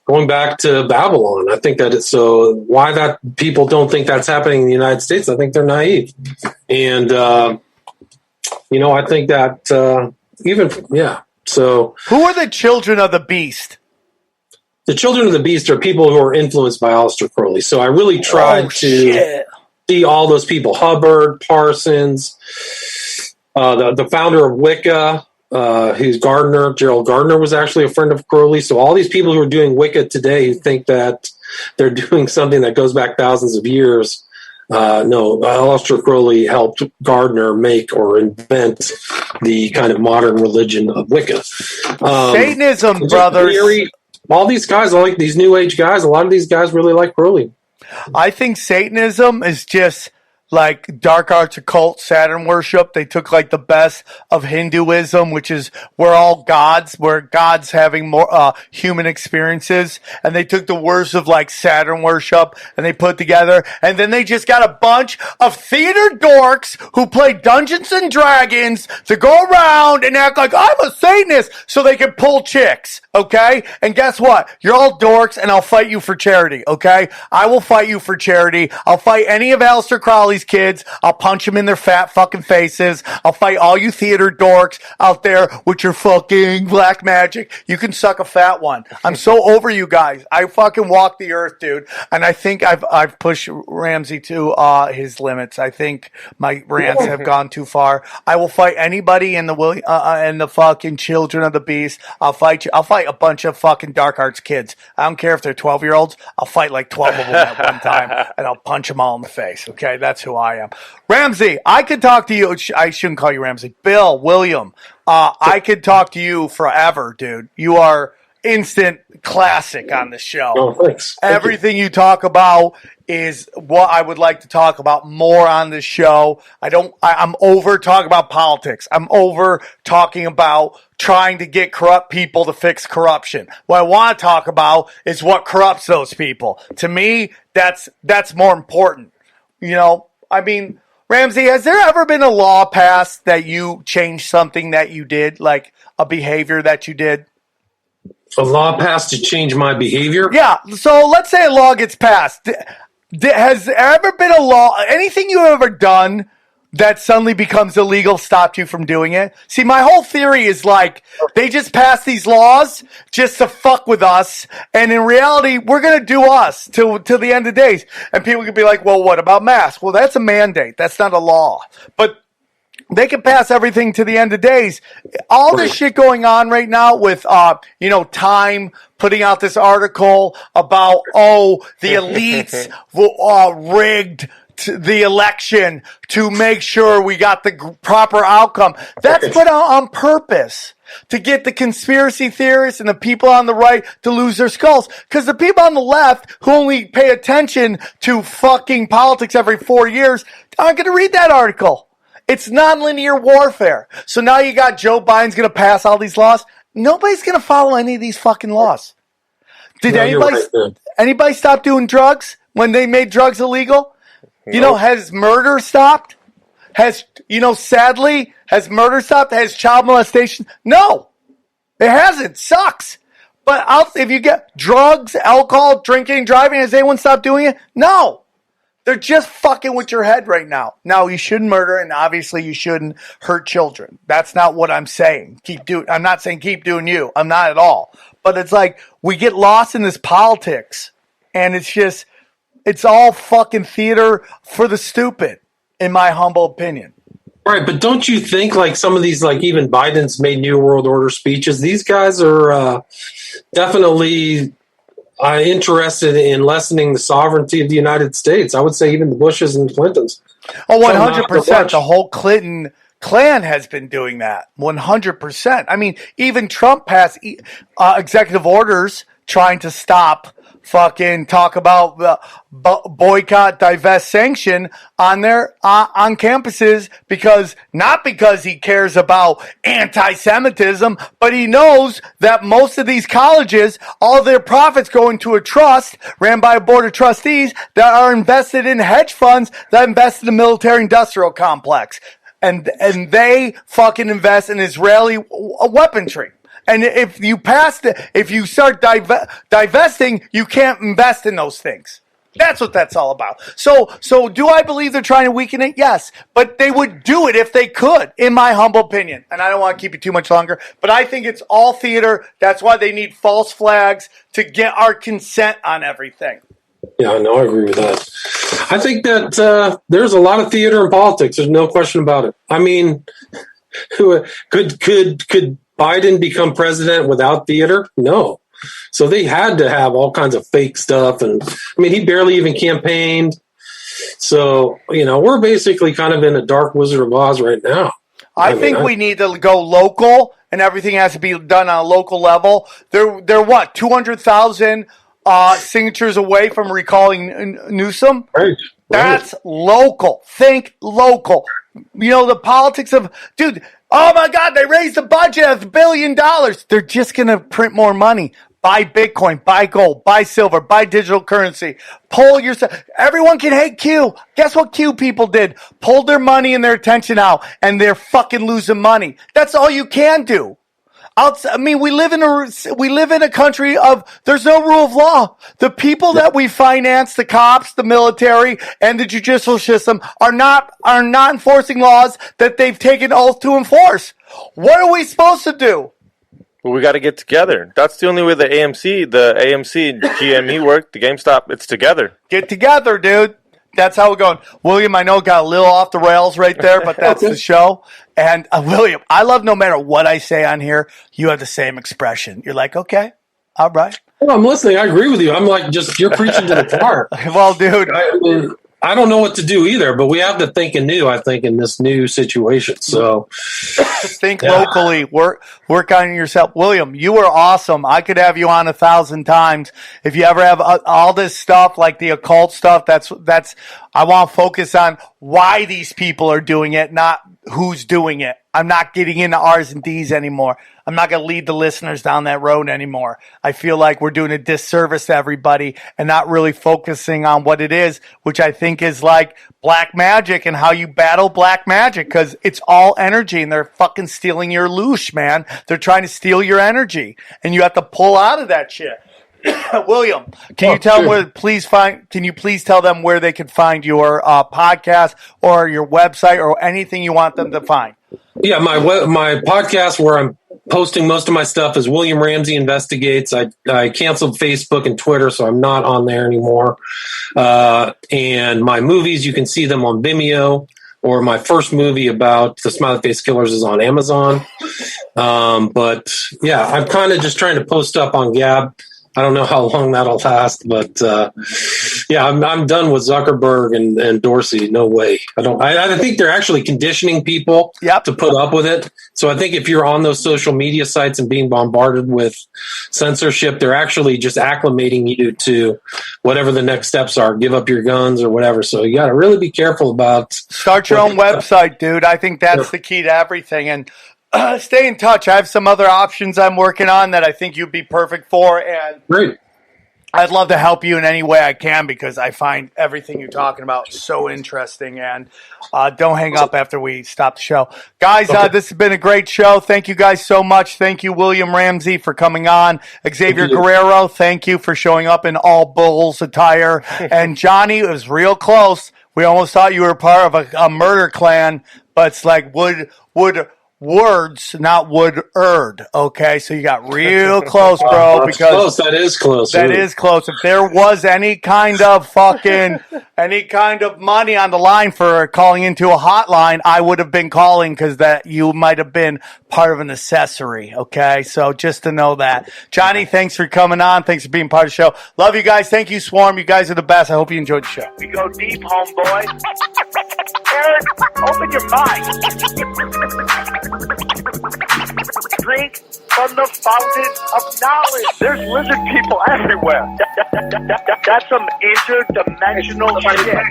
going back to Babylon. I think that it's so why that people don't think that's happening in the United States. I think they're naive. And, I think that So who are the children of the beast? The children of the beast are people who are influenced by Aleister Crowley. So I really tried to see all those people, Hubbard, Parsons, the founder of Wicca, who's Gardner. Gerald Gardner was actually a friend of Crowley. So all these people who are doing Wicca today who think that they're doing something that goes back thousands of years. No, Aleister Crowley helped Gardner make or invent the kind of modern religion of Wicca. Satanism, brothers. All these guys, like these New Age guys, a lot of these guys really like Crowley. I think Satanism is just like dark arts occult Saturn worship. They took like the best of Hinduism, which is we're all gods, we're gods having more human experiences, and they took the worst of like Saturn worship and they put it together, and then they just got a bunch of theater dorks who play Dungeons and Dragons to go around and act like I'm a Satanist so they can pull chicks, okay? And guess what? You're all dorks and I'll fight you for charity, okay? I will fight you for charity. I'll fight any of Aleister Crowley's kids. I'll punch them in their fat fucking faces. I'll fight all you theater dorks out there with your fucking black magic. You can suck a fat one. I'm so over you guys. I fucking walk the earth, dude. And I think I've pushed Ramsey to his limits. I think my rants have gone too far. I will fight anybody in the fucking children of the beast. I'll fight you. I'll fight a bunch of fucking dark arts kids. I don't care if they're 12-year-olds. I'll fight like 12 of them at one time and I'll punch them all in the face. Okay, that's who I am. Ramsey, I could talk to you. I shouldn't call you Ramsey. Bill, William, I could talk to you forever, dude. You are instant classic on the show. Oh, thanks. Everything you talk about is what I would like to talk about more on this show. I'm over talking about politics. I'm over talking about trying to get corrupt people to fix corruption. What I want to talk about is what corrupts those people. To me, that's more important. I mean, Ramsey, has there ever been a law passed that you changed something that you did, like a behavior that you did? A law passed to change my behavior? Yeah, so let's say a law gets passed. Has there ever been a law, anything you've ever done that suddenly becomes illegal stopped you from doing it? See, my whole theory is like, they just pass these laws just to fuck with us, and in reality, we're going to do us till the end of days. And people could be like, well, what about masks? Well, that's a mandate. That's not a law. But they can pass everything to the end of days. All this shit going on right now with, Time putting out this article about, the elites rigged the election to make sure we got the proper outcome. That's put out on purpose. to get the conspiracy theorists and the people on the right to lose their skulls. Because the people on the left who only pay attention to fucking politics every 4 years aren't going to read that article. It's nonlinear warfare. So now you got Joe Biden's going to pass all these laws. Nobody's going to follow any of these fucking laws. Did anybody stop doing drugs when they made drugs illegal? You know, has murder stopped? Sadly, has murder stopped? Has child molestation? No, it hasn't. Sucks. But if you get drugs, alcohol, drinking, driving, has anyone stopped doing it? No. They're just fucking with your head right now. Now, you shouldn't murder, and obviously you shouldn't hurt children. That's not what I'm saying. I'm not saying keep doing you. I'm not at all. But it's like we get lost in this politics, and it's all fucking theater for the stupid, in my humble opinion. Right, but don't you think like some of these, like even Biden's made New World Order speeches, these guys are definitely interested in lessening the sovereignty of the United States. I would say even the Bushes and the Clintons. Oh, 100%. The whole Clinton clan has been doing that. 100%. I mean, even Trump passed executive orders trying to stop fucking talk about boycott, divest, sanction on campuses not because he cares about anti-Semitism, but he knows that most of these colleges, all of their profits go into a trust ran by a board of trustees that are invested in hedge funds that invest in the military-industrial complex. And they fucking invest in Israeli weaponry. And if you start divesting, you can't invest in those things. That's what that's all about. So do I believe they're trying to weaken it? Yes. But they would do it if they could, in my humble opinion. And I don't want to keep you too much longer, but I think it's all theater. That's why they need false flags to get our consent on everything. Yeah, no, I agree with that. I think that there's a lot of theater in politics. There's no question about it. I mean, could Biden become president without theater? No. So they had to have all kinds of fake stuff. And I mean, he barely even campaigned. So, we're basically kind of in a dark Wizard of Oz right now. I think we need to go local, and everything has to be done on a local level. They're what, 200,000 signatures away from recalling Newsom? Right. That's local. Think local. The politics of, dude, oh my God, they raised the budget of $1 billion. They're just going to print more money. Buy Bitcoin, buy gold, buy silver, buy digital currency. Pull yourself. Everyone can hate Q. Guess what Q people did? Pulled their money and their attention out, and they're fucking losing money. That's all you can do. We live in a country of there's no rule of law. The people that we finance, the cops, the military, and the judicial system are not enforcing laws that they've taken oath to enforce. What are we supposed to do? Well, we got to get together. That's the only way the AMC, GME work, the GameStop, it's together. Get together, dude. That's how we're going. William, I know got a little off the rails right there, but that's the show. And William, I love no matter what I say on here, you have the same expression. You're like, okay, all right. Well, I'm listening. I agree with you. I'm like, you're preaching to the choir. Well, dude. I don't know what to do either, but we have to think anew, I think, in this new situation. So think locally, work on yourself. William, you were awesome. I could have you on 1,000 times. If you ever have all this stuff, like the occult stuff, that's I want to focus on why these people are doing it, not who's doing it. I'm not getting into R's and D's anymore. I'm not going to lead the listeners down that road anymore. I feel like we're doing a disservice to everybody and not really focusing on what it is, which I think is like black magic and how you battle black magic, because it's all energy and they're fucking stealing your loosh, man. They're trying to steal your energy and you have to pull out of that shit. William, can you tell them can you please tell them where they can find your podcast or your website or anything you want them to find? Yeah, my podcast where I'm posting most of my stuff is William Ramsey Investigates. I canceled Facebook and Twitter, so I'm not on there anymore. And my movies, you can see them on Vimeo, or my first movie about the Smiley Face Killers is on Amazon. But yeah, I'm kind of just trying to post up on Gab. I don't know how long that'll last, but Yeah, I'm done with Zuckerberg and Dorsey. No way. I think they're actually conditioning people to put up with it. So I think if you're on those social media sites and being bombarded with censorship, they're actually just acclimating you to whatever the next steps are. Give up your guns or whatever. So you got to really be careful about. Start your own website, dude. I think that's the key to everything. And stay in touch. I have some other options I'm working on that I think you'd be perfect for. And great. I'd love to help you in any way I can because I find everything you're talking about so interesting. And don't hang up after we stop the show. Guys, this has been a great show. Thank you guys so much. Thank you, William Ramsey, for coming on. Xavier Guerrero, thank you for showing up in all Bulls attire. And Johnny, it was real close. We almost thought you were part of a murder clan, but it's like Words, not Woodard. Okay, so you got real close, bro. That's close. That is close. That is close. If there was any kind of money on the line for calling into a hotline, I would have been calling because that you might have been part of an accessory. Okay, so just to know that, Johnny, thanks for coming on. Thanks for being part of the show. Love you guys. Thank you, Swarm. You guys are the best. I hope you enjoyed the show. We go deep, homeboy. Aaron, open your mind. Drink from the fountain of knowledge. There's lizard people everywhere. That's some interdimensional shit.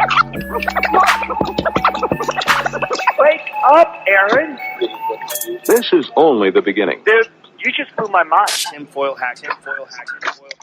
Wake up, Aaron. This is only the beginning. Dude, you just blew my mind. Tinfoil hat, tinfoil hat, tinfoil hat.